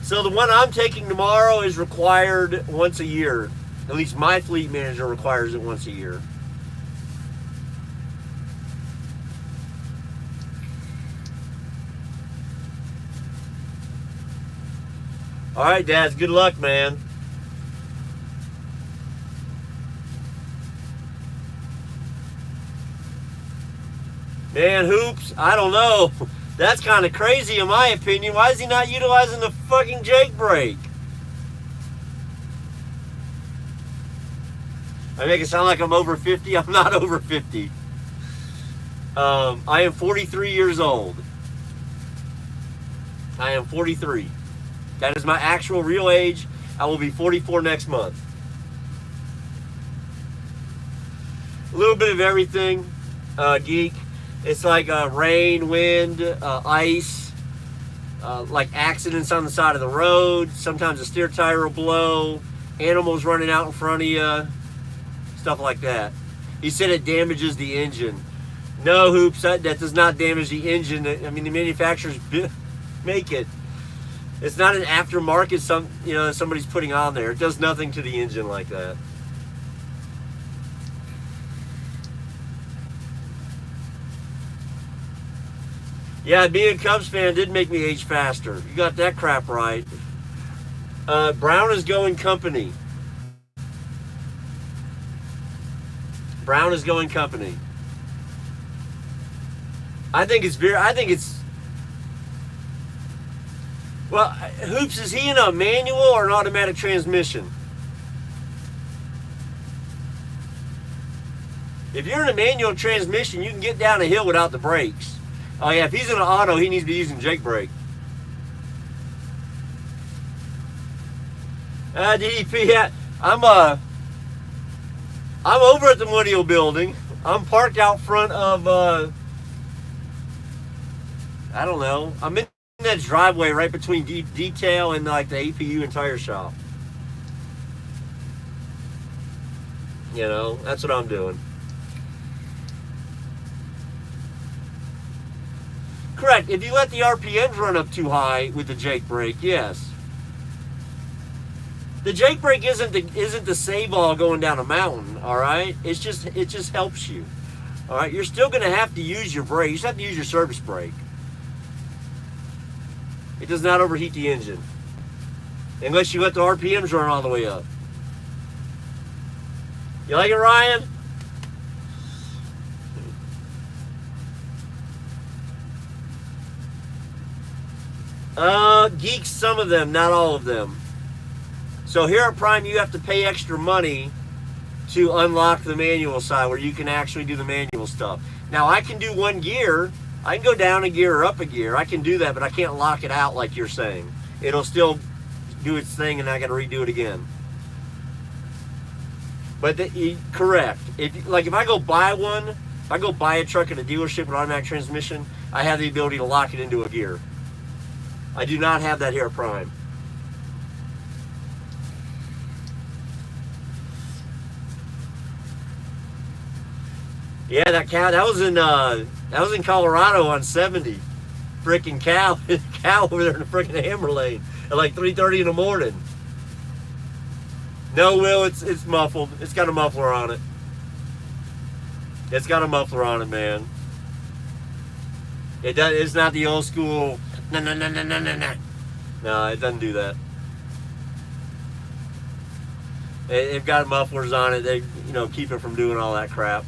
So the one I'm taking tomorrow is required once a year. At least my fleet manager requires it once a year. All right, Dads, good luck, man. Man, Hoops, I don't know. That's kind of crazy in my opinion. Why is he not utilizing the fucking Jake brake? I make it sound like I'm over 50. I'm not over 50. I am 43 years old. I am 43. That is my actual real age. I will be 44 next month. A little bit of everything, Geek. It's like rain, wind, ice, like accidents on the side of the road. Sometimes a steer tire will blow, animals running out in front of you, stuff like that. He said it damages the engine. No, Hoops, that does not damage the engine. I mean, the manufacturers make it. It's not an aftermarket somebody's putting on there. It does nothing to the engine like that. Yeah, being a Cubs fan did make me age faster. You got that crap right. Brown is going company. Brown is going company. I think it's well, Hoops, is he in a manual or an automatic transmission? If you're in a manual transmission, you can get down a hill without the brakes. Oh yeah, if he's in an auto, he needs to be using Jake brake. DDP, yeah, I'm over at the Moneo building. I'm parked out front of I don't know. I'm in that driveway right between detail and like the APU and tire shop. You know, that's what I'm doing. Correct. If you let the RPMs run up too high with the Jake brake, yes. The Jake brake isn't the save all going down a mountain, all right? It just helps you. All right, you're still going to have to use your brake. You just have to use your service brake. It does not overheat the engine. Unless you let the RPMs run all the way up. You like it, Ryan? Geeks, some of them, not all of them. So here at Prime, you have to pay extra money to unlock the manual side where you can actually do the manual stuff. Now, I can do one gear. I can go down a gear or up a gear. I can do that, but I can't lock it out like you're saying. It'll still do its thing, and I got to redo it again. But correct. If I go buy one, if I go buy a truck at a dealership with automatic transmission, I have the ability to lock it into a gear. I do not have that here at Prime. Yeah, that was in Colorado on 70. Freaking cow over there in the freaking hammer lane at like 3:30 in the morning. No, Will, it's muffled. It's got a muffler on it. It's got a muffler on it, man. It's not the old school. No. No, it doesn't do that. They've got mufflers on it. They keep it from doing all that crap.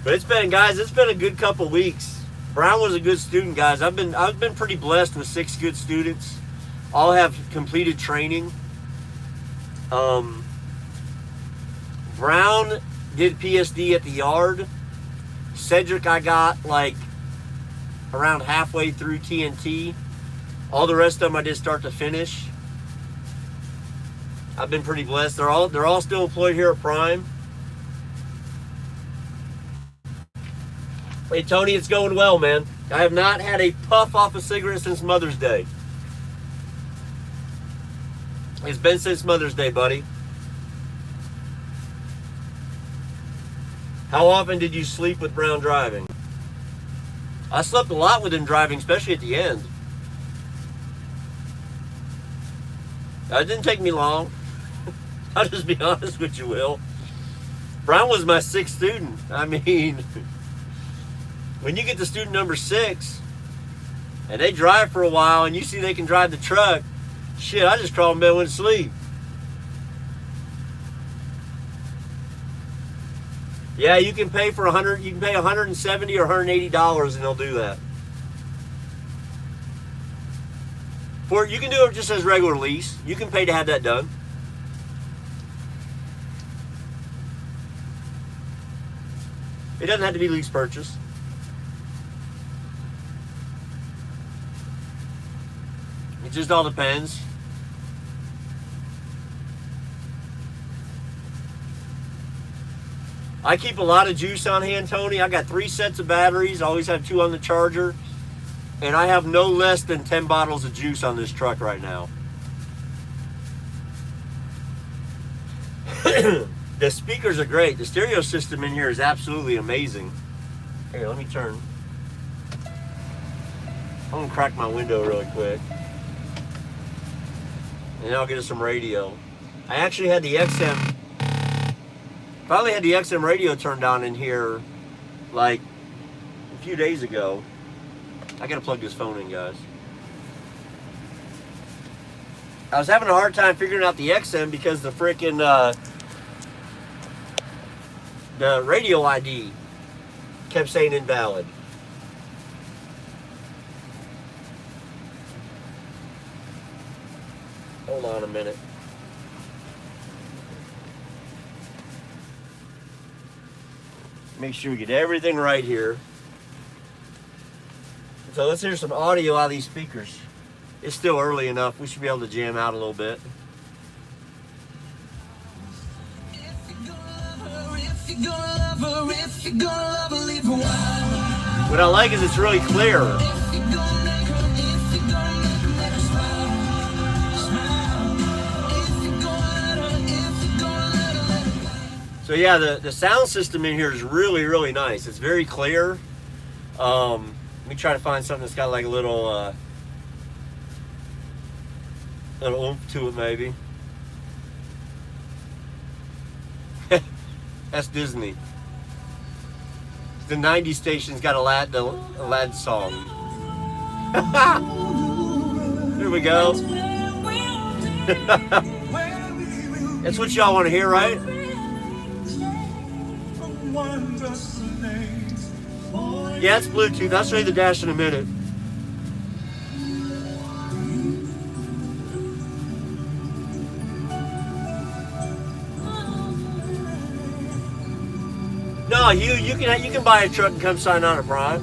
But it's been a good couple weeks. Brown was a good student, guys. I've been pretty blessed with 6 good students. All have completed training. Brown did PSD at the yard. Cedric, I got like around halfway through TNT. All the rest of them I did start to finish. I've been pretty blessed. They're all still employed here at Prime. Hey Tony, it's going well, man. I have not had a puff off a cigarette since Mother's Day. It's been since Mother's Day, buddy. How often did you sleep with Brown driving? I slept a lot with him driving, especially at the end. It didn't take me long. I'll just be honest with you, Will. Brown was my 6th student. I mean, when you get to student number 6 and they drive for a while and you see they can drive the truck, shit, I just crawl in bed and went to sleep. Yeah, you can pay for $100. You can pay $170 or $180, and they'll do that. You can do it just as regular lease. You can pay to have that done. It doesn't have to be lease purchase. It just all depends. I keep a lot of juice on hand, Tony. I got 3 sets of batteries. I always have 2 on the charger. And I have no less than 10 bottles of juice on this truck right now. The speakers are great. The stereo system in here is absolutely amazing. Here, let me turn. I'm going to crack my window really quick. And then I'll get us some radio. I actually had the XM... Finally had the XM radio turned on in here like a few days ago. I gotta plug this phone in, guys. I was having a hard time figuring out the XM because the frickin' the radio ID kept saying invalid. Hold on a minute. Make sure we get everything right here. So let's hear some audio out of these speakers. It's still early enough. We should be able to jam out a little bit. What I like is it's really clear. So yeah, the sound system in here is really, really nice. It's very clear. Let me try to find something that's got like a little oomph to it, maybe. That's Disney. The 90s station's got a lad song. Here we go. That's what y'all want to hear, right? Yeah, it's Bluetooth. I'll show you the dash in a minute. No, you can buy a truck and come sign on it, Brian.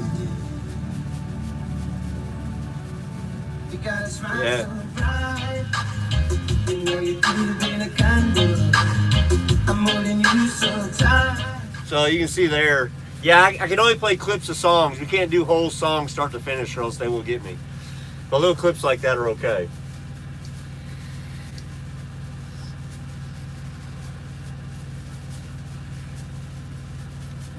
Yeah. So you can see there. Yeah, I can only play clips of songs. We can't do whole songs start to finish, or else they will get me. But little clips like that are okay.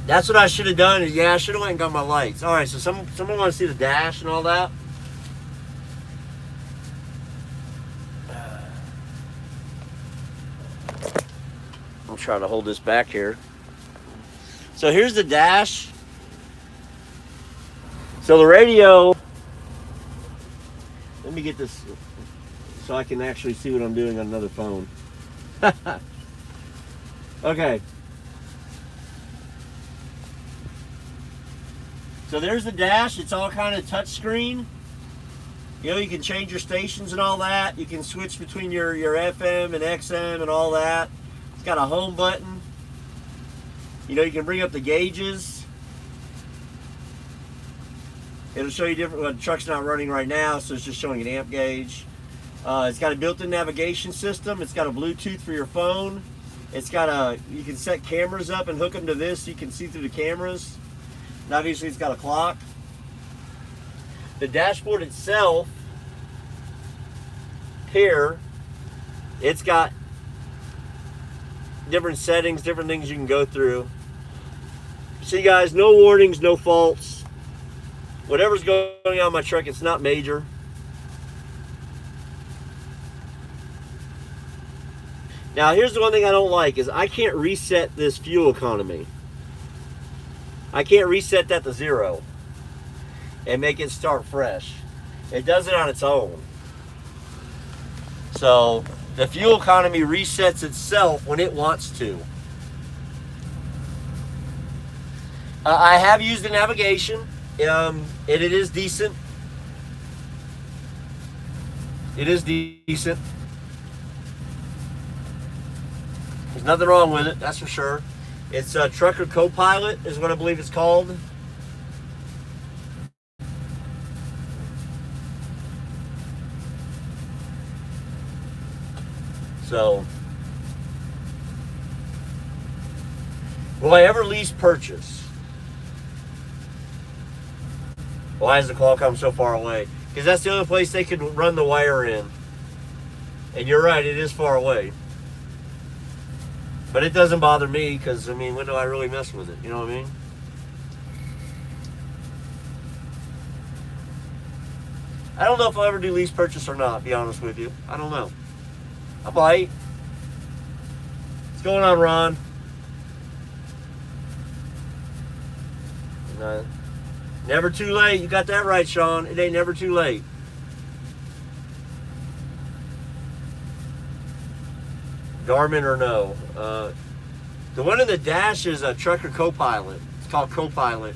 That's what I should have done. Yeah, I should have went and got my lights. All right, so someone want to see the dash and all that? I'm trying to hold this back here. So here's the dash. So the radio, let me get this so I can actually see what I'm doing on another phone. Okay. So there's the dash. It's all kind of touch screen. You know, you can change your stations and all that. You can switch between your FM and XM and all that. It's got a home button. You know, you can bring up the gauges. It'll show you different. Well, the truck's not running right now, so it's just showing an amp gauge. It's got a built-in navigation system. It's got a Bluetooth for your phone. It's got you can set cameras up and hook them to this so you can see through the cameras. And obviously it's got a clock. The dashboard itself, here, it's got different settings, different things you can go through. See guys, no warnings, no faults. Whatever's going on in my truck, it's not major. Now here's the one thing I don't like is I can't reset this fuel economy. I can't reset that to 0 and make it start fresh. It does it on its own. So the fuel economy resets itself when it wants to. I have used the navigation. And it is decent. It is decent. There's nothing wrong with it, that's for sure. It's a Trucker Copilot is what I believe it's called. So, will I ever lease purchase? Why is the Qualcomm so far away? Because that's the only place they can run the wire in. And you're right, it is far away. But it doesn't bother me because, I mean, when do I really mess with it? You know what I mean? I don't know if I'll ever do lease purchase or not, to be honest with you. I don't know. I might. What's going on, Ron? No. Never too late. You got that right, Sean. It ain't never too late. Garmin or no. The one in the dash is a Trucker Copilot. It's called Copilot.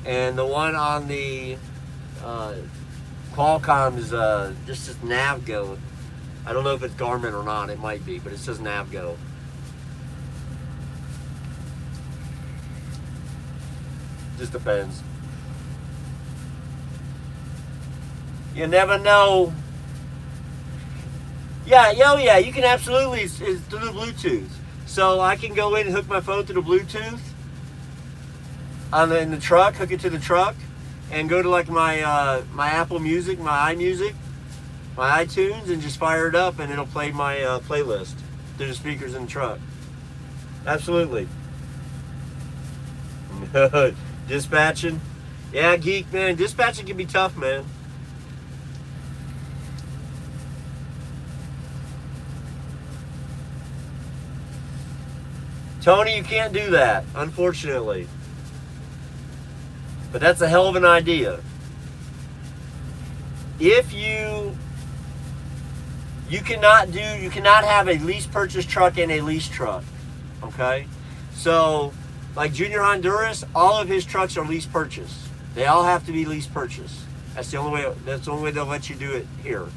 And the one on the Qualcomm is just this NavGo. I don't know if it's Garmin or not. It might be, but it says NavGo. Just depends. You never know. Yeah, yeah, you can absolutely, it's through the Bluetooth. So I can go in and hook my phone to the Bluetooth in the truck, hook it to the truck, and go to like my my Apple Music, my iMusic, my iTunes, and just fire it up, and it'll play my playlist through the speakers in the truck. Absolutely. Dispatching. Yeah, geek, man. Dispatching can be tough, man. Tony, you can't do that, unfortunately. But that's a hell of an idea. If you cannot have a lease purchase truck and a lease truck. Okay? So, like Junior Honduras, all of his trucks are lease purchase. They all have to be lease purchase. That's the only way they'll let you do it here.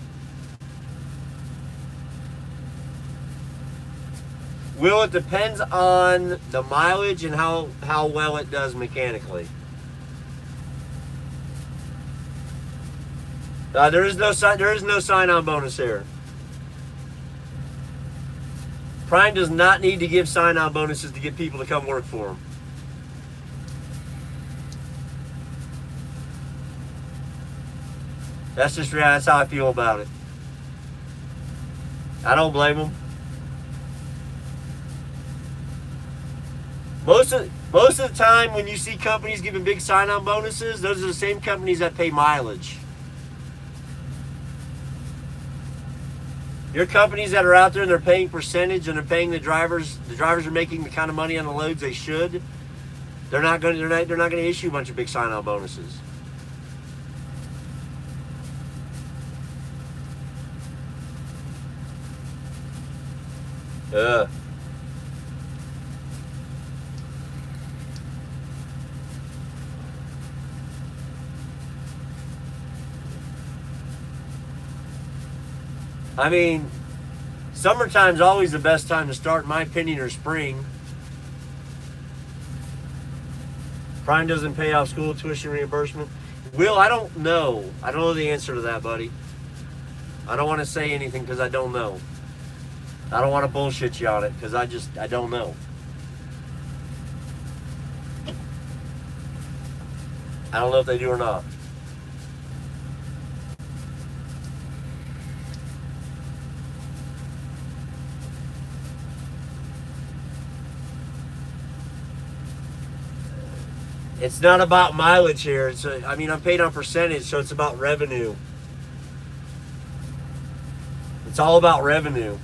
Will, it depends on the mileage and how well it does mechanically. There is no sign-on bonus here. Prime does not need to give sign-on bonuses to get people to come work for them. That's how I feel about it. I don't blame them. Most of the time when you see companies giving big sign-on bonuses, those are the same companies that pay mileage. Your companies that are out there and they're paying percentage and they're paying the drivers are making the kind of money on the loads they should. They're not going to issue a bunch of big sign-on bonuses. I mean, summertime's always the best time to start, in my opinion, or spring. Prime doesn't pay off school tuition reimbursement. Will, I don't know. I don't know the answer to that, buddy. I don't want to say anything because I don't know. I don't want to bullshit you on it because I don't know. I don't know if they do or not. It's not about mileage here. I'm paid on percentage, so it's about revenue. It's all about revenue.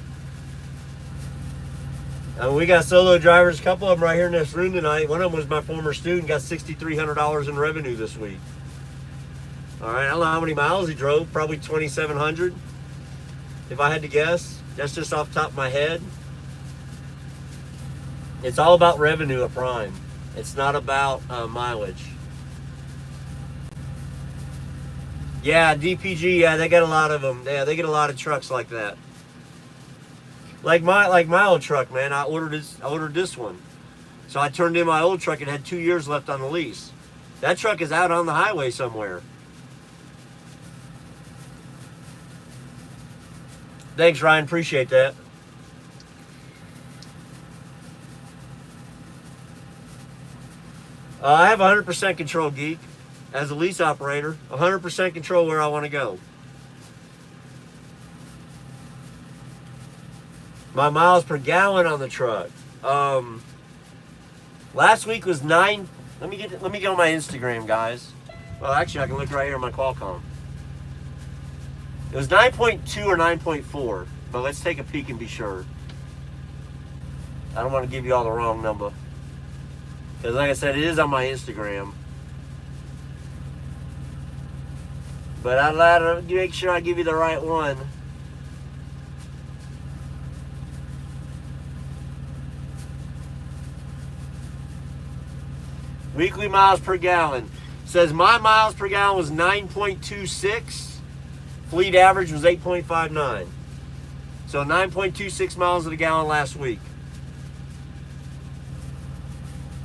We got solo drivers, a couple of them right here in this room tonight. One of them was my former student, got $6,300 in revenue this week. All right, I don't know how many miles he drove, probably 2,700, if I had to guess. That's just off the top of my head. It's all about revenue at Prime. It's not about mileage. Yeah, DPG, yeah, they got a lot of them. Yeah, they get a lot of trucks like that. Like my old truck, man. I ordered this one. So I turned in my old truck. It had 2 years left on the lease. That truck is out on the highway somewhere. Thanks, Ryan. Appreciate that. I have 100% control, Geek. As a lease operator, 100% control where I want to go. My miles per gallon on the truck. Last week was 9. Let me get on my Instagram, guys. Well, actually, I can look right here on my Qualcomm. It was 9.2 or 9.4, but let's take a peek and be sure. I don't want to give you all the wrong number. Because like I said, it is on my Instagram. But I'd like to make sure I give you the right one. Weekly miles per gallon. Says my miles per gallon was 9.26. Fleet average was 8.59. So 9.26 miles to the gallon last week.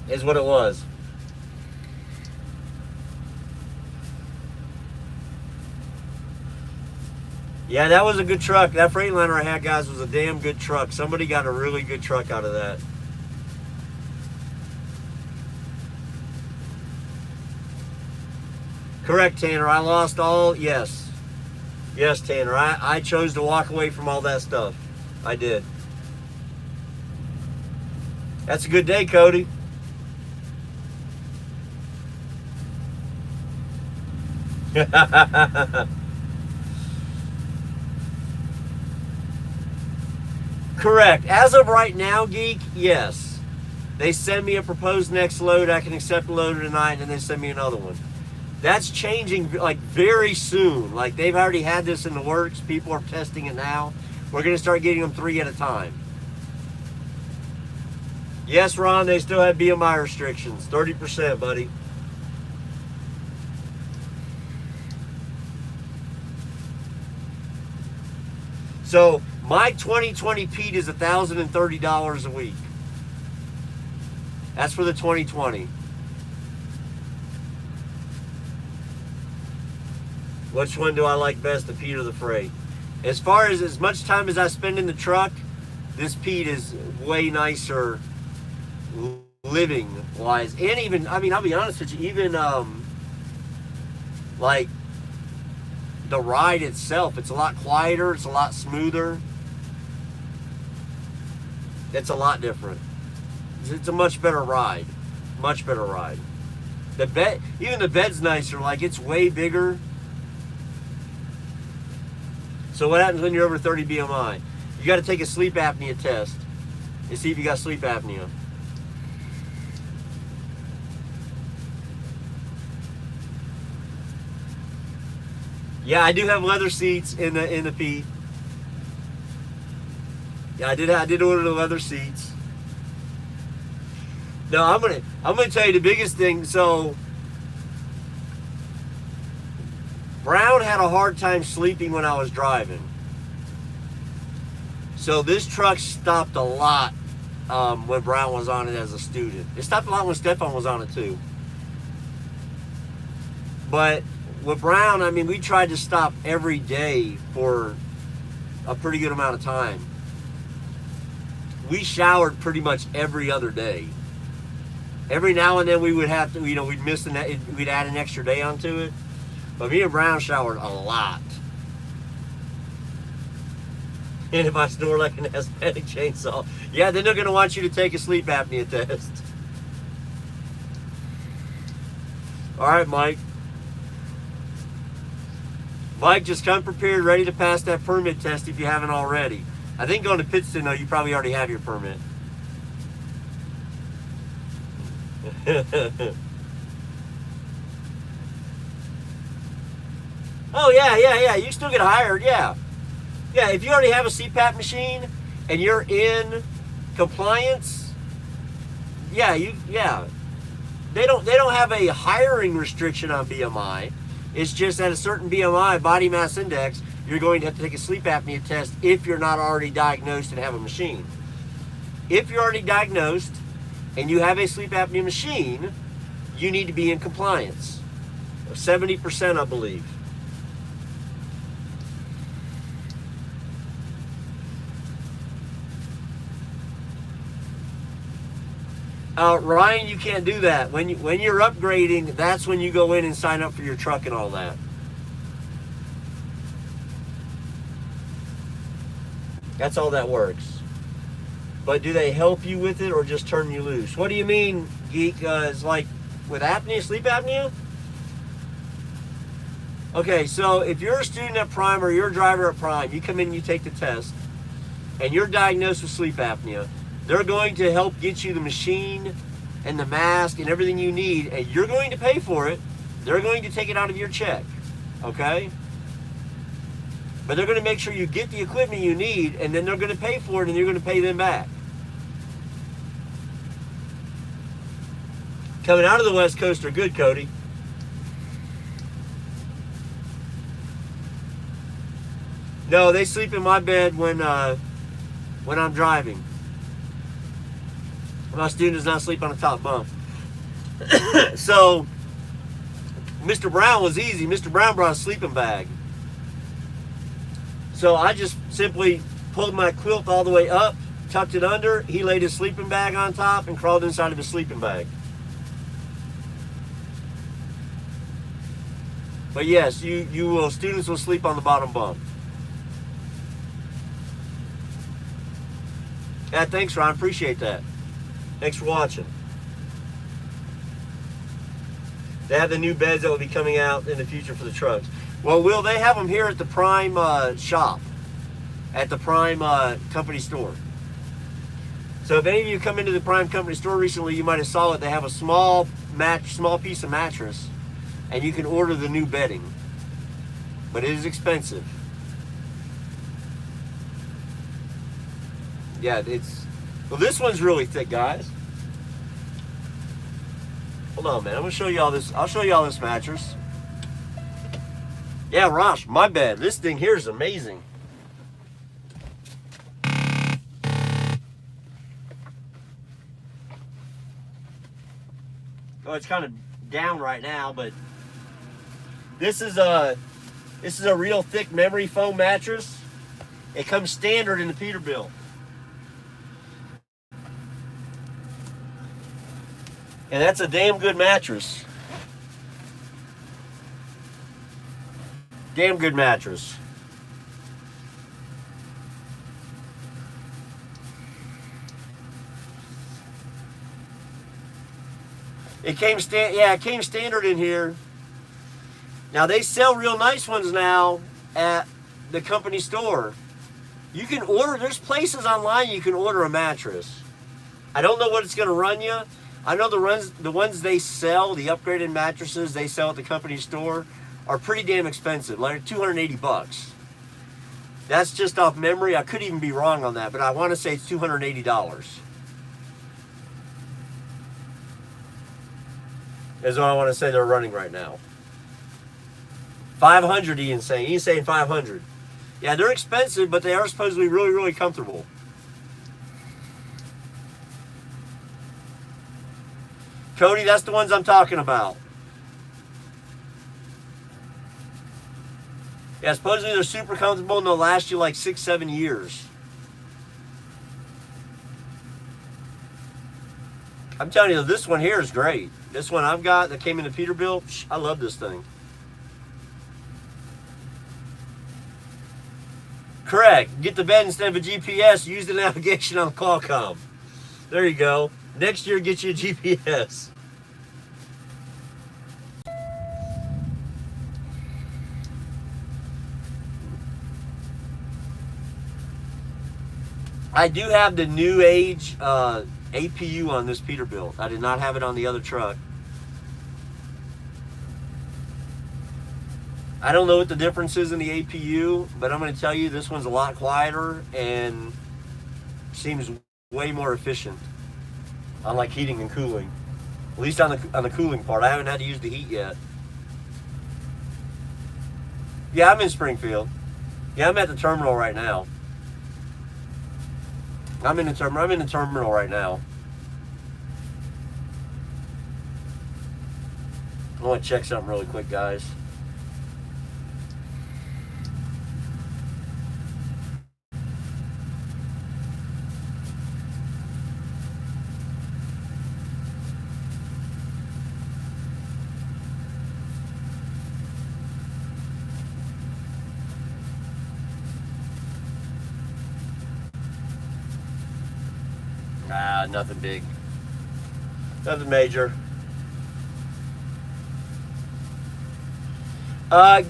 Is what it was. Yeah, that was a good truck. That Freightliner I had, guys, was a damn good truck. Somebody got a really good truck out of that. Correct, Tanner. I lost all. Yes. Yes, Tanner. I chose to walk away from all that stuff. I did. That's a good day, Cody. Correct. As of right now, Geek, yes. They send me a proposed next load. I can accept the loader tonight, and they send me another one. That's changing like very soon. Like they've already had this in the works. People are testing it now. We're going to start getting them 3 at a time. Yes, Ron, they still have BMI restrictions. 30%, buddy. So my 2020 Pete is $1,030 a week. That's for the 2020. Which one do I like best, the Pete or the Freight? As much time as I spend in the truck, this Pete is way nicer living wise. And even, I mean, I'll be honest with you, even like the ride itself, it's a lot quieter, it's a lot smoother. It's a lot different. It's a much better ride. Much better ride. The bed, even the bed's nicer, like it's way bigger. So what happens when you're over 30 BMI? You got to take a sleep apnea test and see if you got sleep apnea. Yeah, I do have leather seats in the Pete. Yeah, I did order the leather seats. No, I'm gonna tell you the biggest thing. So Brown had a hard time sleeping when I was driving. So this truck stopped a lot when Brown was on it as a student. It stopped a lot when Stefan was on it too. But with Brown, I mean, we tried to stop every day for a pretty good amount of time. We showered pretty much every other day. Every now and then we would have to, we'd miss we'd add an extra day onto it. But me and Brown showered a lot. And if I snore like an asthmatic chainsaw, yeah, then they're going to want you to take a sleep apnea test. All right, Mike. Mike, just come prepared, ready to pass that permit test if you haven't already. I think going to Pittston, though, you probably already have your permit. Oh, yeah. You still get hired, yeah. Yeah, if you already have a CPAP machine and you're in compliance, yeah. They don't have a hiring restriction on BMI. It's just at a certain BMI, body mass index, you're going to have to take a sleep apnea test if you're not already diagnosed and have a machine. If you're already diagnosed and you have a sleep apnea machine, you need to be in compliance. 70%, I believe. Ryan, you can't do that. When you're upgrading, that's when you go in and sign up for your truck and all that. That's all that works. But do they help you with it or just turn you loose? What do you mean, Geek? It's like with apnea, sleep apnea? Okay, so if you're a student at Prime or you're a driver at Prime, you come in and you take the test, and you're diagnosed with sleep apnea, they're going to help get you the machine and the mask and everything you need, and you're going to pay for it. They're going to take it out of your check, okay? But they're going to make sure you get the equipment you need, and then they're going to pay for it, and you're going to pay them back. Coming out of the West Coast are good, Cody. No, they sleep in my bed when I'm driving. My student does not sleep on the top bunk. So, Mr. Brown was easy. Mr. Brown brought a sleeping bag. So I just simply pulled my quilt all the way up, tucked it under. He laid his sleeping bag on top and crawled inside of his sleeping bag. But yes, students will sleep on the bottom bunk. Yeah, thanks, Ron. Appreciate that. Thanks for watching. They have the new beds that will be coming out in the future for the trucks. Well, Will, they have them here at the Prime shop, at the Prime company store. So if any of you come into the Prime company store recently, you might have saw it. They have a small piece of mattress, and you can order the new bedding. But it is expensive. Yeah, well, this one's really thick, guys. Hold on, man. I'm gonna show you all this. I'll show you all this mattress. Yeah, Rosh, my bed. This thing here is amazing. Oh, it's kind of down right now, but this is a real thick memory foam mattress. It comes standard in the Peterbilt. And that's a damn good mattress. Damn good mattress. It came standard in here. Now they sell real nice ones now at the company store. You can order, there's places online you can order a mattress. I don't know what it's gonna run you. I know the ones they sell, the upgraded mattresses they sell at the company store, are pretty damn expensive, like $280. That's just off memory. I could even be wrong on that, but I want to say it's $280. Is what I want to say they're running right now. 500, Ian's saying. Ian's saying 500. Yeah, they're expensive, but they are supposedly really, really comfortable. Cody, that's the ones I'm talking about. Yeah, supposedly they're super comfortable and they'll last you like 6-7 years. I'm telling you, this one here is great. This one I've got that came in the Peterbilt, I love this thing. Correct. Get the bed instead of a GPS. Use the navigation on the Qualcomm. There you go. Next year, get you a GPS. I do have the new age APU on this Peterbilt. I did not have it on the other truck. I don't know what the difference is in the APU, but I'm going to tell you this one's a lot quieter and seems way more efficient on like heating and cooling. At least on the cooling part. I haven't had to use the heat yet. Yeah, I'm in Springfield. Yeah, I'm at the terminal right now. I'm in the terminal right now. I want to check something really quick, guys. Nothing big. Nothing major.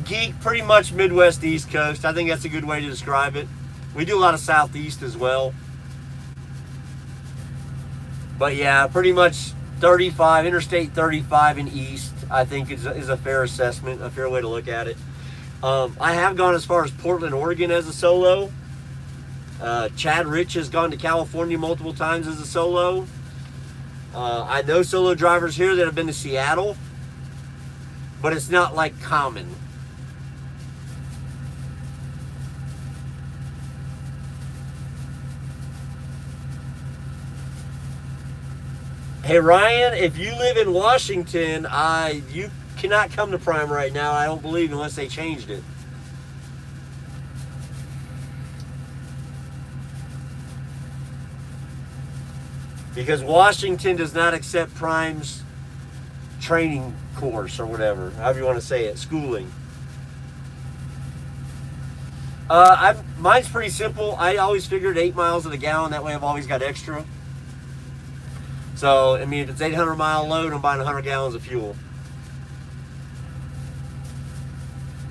Geek, pretty much Midwest, East Coast. I think that's a good way to describe it. We do a lot of Southeast as well. But yeah, pretty much 35, Interstate 35 and East, I think is a fair assessment, a fair way to look at it. I have gone as far as Portland, Oregon as a solo. Chad Rich has gone to California multiple times as a solo. I know solo drivers here that have been to Seattle, but it's not like common. Hey Ryan, if you live in Washington, you cannot come to Prime right now, I don't believe, unless they changed it. Because Washington does not accept Prime's training course or whatever, however you want to say it, schooling. Mine's pretty simple. I always figured 8 miles to the gallon. That way I've always got extra. So, I mean, if it's 800 mile load, I'm buying 100 gallons of fuel.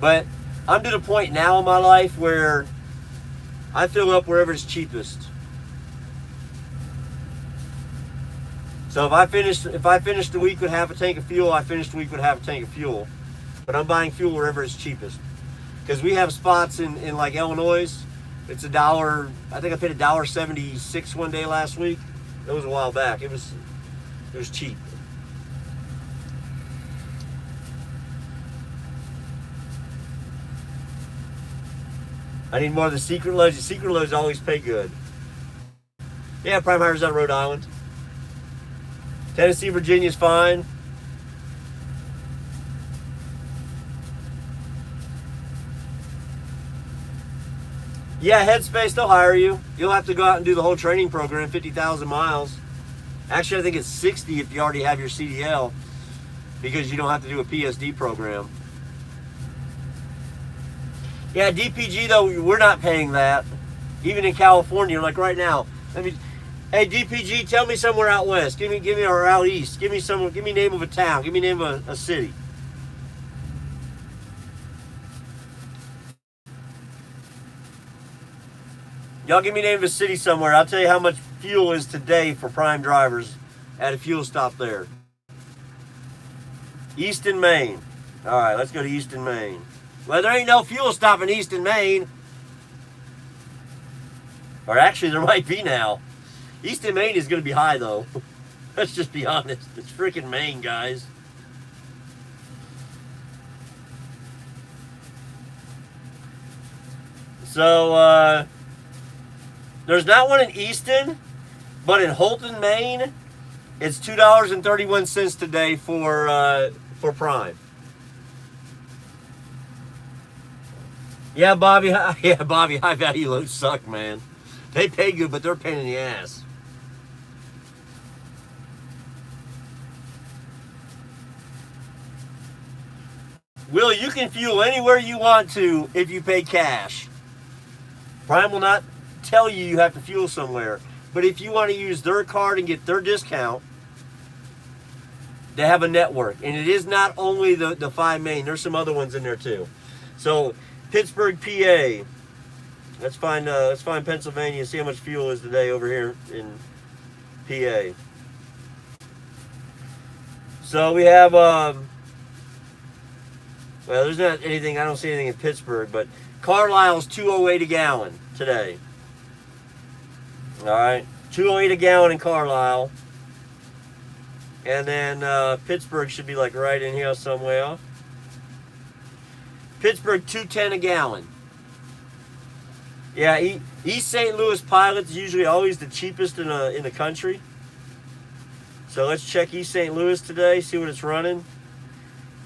But I'm to the point now in my life where I fill up wherever it's cheapest. So if I finish the week with half a tank of fuel, I finish the week with half a tank of fuel. But I'm buying fuel wherever it's cheapest. Because we have spots in like Illinois, it's $1. I think I paid $1.76 one day last week. It was a while back. It was cheap. I need more of the secret loads. The secret loads always pay good. Yeah, prime hires out of Rhode Island. Tennessee, Virginia's fine. Yeah, Headspace, they'll hire you. You'll have to go out and do the whole training program, 50,000 miles. Actually, I think it's 60 if you already have your CDL, because you don't have to do a PSD program. Yeah, DPG though, we're not paying that. Even in California, like right now. Hey DPG, tell me somewhere out west. Give me or out east. Give me name of a town. Give me name of a city. Y'all give me name of a city somewhere. I'll tell you how much fuel is today for prime drivers at a fuel stop there. Easton, Maine. All right, let's go to Easton, Maine. Well, there ain't no fuel stop in Easton, Maine. Or actually, there might be now. Easton, Maine is going to be high, though. Let's just be honest. It's freaking Maine, guys. So, there's not one in Easton, but in Holton, Maine, it's $2.31 today for prime. Yeah, Bobby. Yeah, Bobby. High value loads suck, man. They pay good, but they're a pain in the ass. Will, you can fuel anywhere you want to if you pay cash. Prime will not tell you have to fuel somewhere. But if you want to use their card and get their discount, they have a network. And it is not only the 5 main. There's some other ones in there too. So Pittsburgh, PA. Let's find Pennsylvania, see how much fuel is today over here in PA. So we have well, there's not anything, I don't see anything in Pittsburgh, but Carlisle's $2.08 a gallon today. All right, $2.08 a gallon in Carlisle. And then Pittsburgh should be like right in here somewhere. Pittsburgh, $2.10 a gallon. Yeah, East St. Louis Pilot is usually always the cheapest in the country. So let's check East St. Louis today, see what it's running.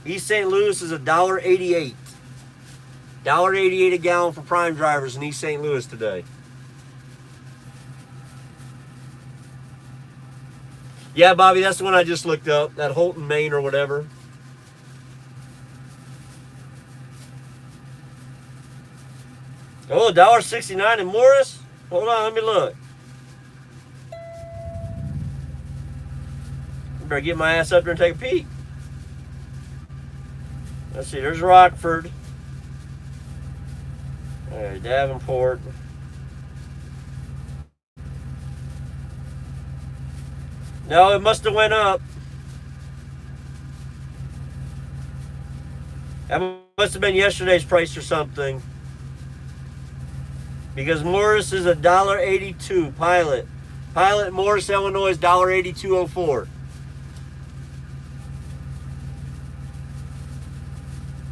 East St. Louis is $1.88. $1.88 a gallon for prime drivers in East St. Louis today. Yeah, Bobby, that's the one I just looked up. That Holton, Maine or whatever. Oh, $1.69 in Morris? Hold on, let me look. I better get my ass up there and take a peek. Let's see, there's Rockford. All right, Davenport. No, it must have went up. That must have been yesterday's price or something. Because Morris is $1.82. Pilot Morris, Illinois is $1.8204.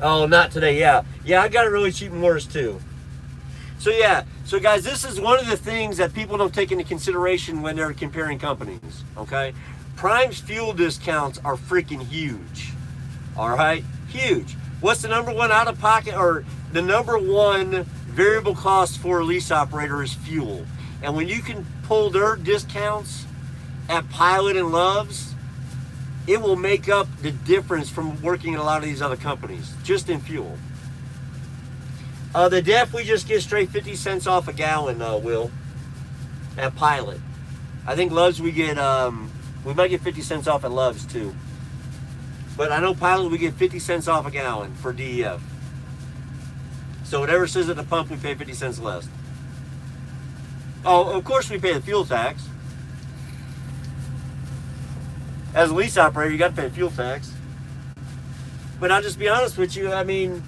Oh, not today. Yeah, I got it really cheap in Morris too. So yeah, so guys, this is one of the things that people don't take into consideration when they're comparing companies. Okay, Prime's fuel discounts are freaking huge. All right, huge. What's the number one out of pocket, or the number one variable cost for a lease operator is fuel. And when you can pull their discounts at Pilot and Love's, it will make up the difference from working at a lot of these other companies, just in fuel. The DEF, we just get straight 50 cents off a gallon, Will, at Pilot. I think Love's we get, we might get 50 cents off at Love's too. But I know Pilot, we get 50 cents off a gallon for DEF. So whatever says at the pump, we pay 50 cents less. Oh, of course we pay the fuel tax. As a lease operator, you got to pay fuel tax. But I'll just be honest with you. I mean,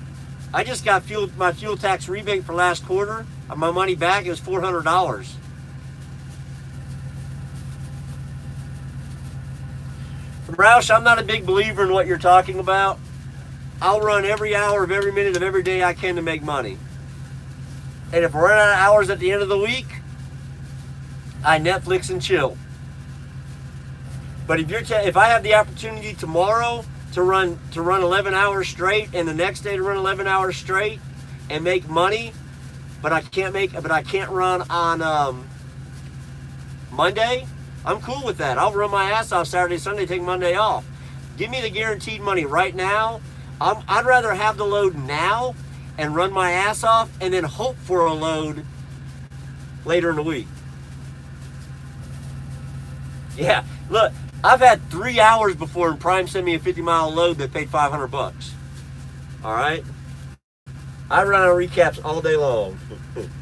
I just got my fuel tax rebate for last quarter. My money back, it was $400. Roush, I'm not a big believer in what you're talking about. I'll run every hour of every minute of every day I can to make money. And if we're running out of hours at the end of the week, I Netflix and chill. But if I have the opportunity tomorrow to run 11 hours straight, and the next day to run 11 hours straight and make money, but I can't run on Monday, I'm cool with that. I'll run my ass off Saturday, Sunday, take Monday off. Give me the guaranteed money right now. I'd rather have the load now and run my ass off and then hope for a load later in the week. Yeah, look, I've had 3 hours before and Prime sent me a 50-mile load that paid $500. All right? I run on recaps all day long.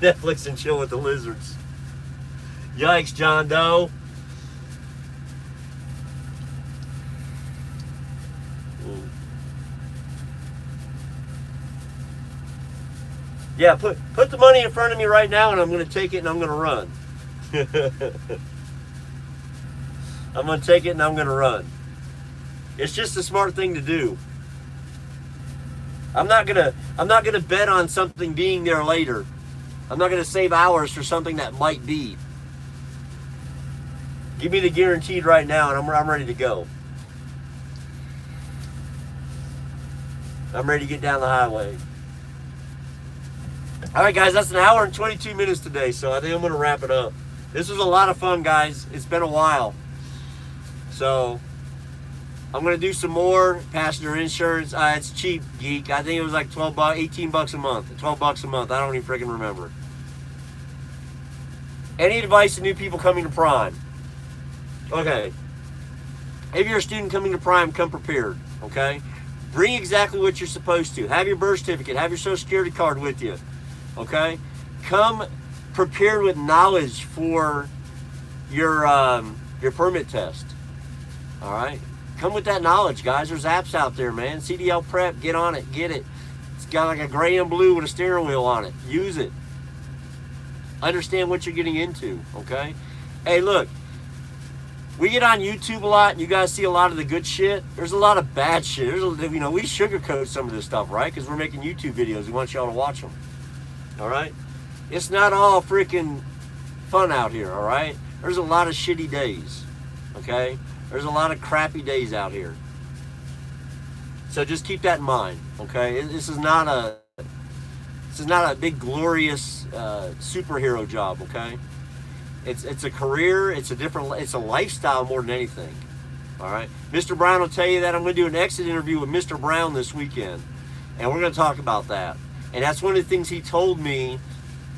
Netflix and chill with the lizards. Yikes, John Doe. Yeah, put the money in front of me right now and I'm going to take it and I'm going to run. I'm going to take it and I'm going to run. It's just a smart thing to do. I'm not going to bet on something being there later. I'm not going to save hours for something that might be. Give me the guaranteed right now and I'm ready to go. I'm ready to get down the highway. All right, guys, that's an hour and 22 minutes today, so I think I'm going to wrap it up. This was a lot of fun, guys. It's been a while. So, I'm going to do some more passenger insurance. It's cheap, geek. I think it was like 18 bucks a month. 12 bucks a month. I don't even freaking remember. Any advice to new people coming to Prime? Okay. If you're a student coming to Prime, come prepared, okay? Bring exactly what you're supposed to. Have your birth certificate. Have your social security card with you. Okay, come prepared with knowledge for your permit test. All right, come with that knowledge, guys. There's apps out there, man. CDL Prep, get on it, get it. It's got like a gray and blue with a steering wheel on it. Use it. Understand what you're getting into. Okay. Hey, look, we get on YouTube a lot, and you guys see a lot of the good shit. There's a lot of bad shit. We sugarcoat some of this stuff, right? Because we're making YouTube videos. We want y'all to watch them. All right, it's not all freaking fun out here. All right, there's a lot of shitty days. Okay, there's a lot of crappy days out here. So just keep that in mind. Okay, this is not a big glorious superhero job. Okay, it's a career. It's a lifestyle more than anything. All right, Mr. Brown will tell you that. I'm going to do an exit interview with Mr. Brown this weekend, and we're going to talk about that. And that's one of the things he told me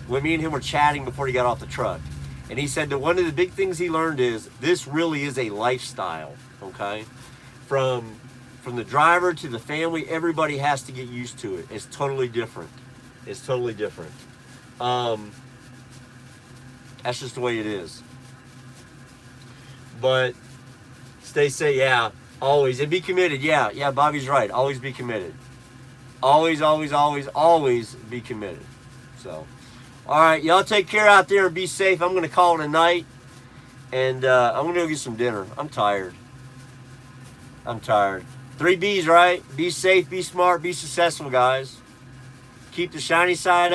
when me and him were chatting before he got off the truck. And he said that one of the big things he learned is this really is a lifestyle, okay? From the driver to the family, everybody has to get used to it. It's totally different. It's totally different. That's just the way it is. But stay safe, yeah, always. And be committed, yeah, Bobby's right. Always be committed. Always, always, always, always be committed. So, all right, y'all take care out there and be safe. I'm going to call it a night, and I'm going to go get some dinner. I'm tired. 3 B's, right? Be safe, be smart, be successful, guys. Keep the shiny side up.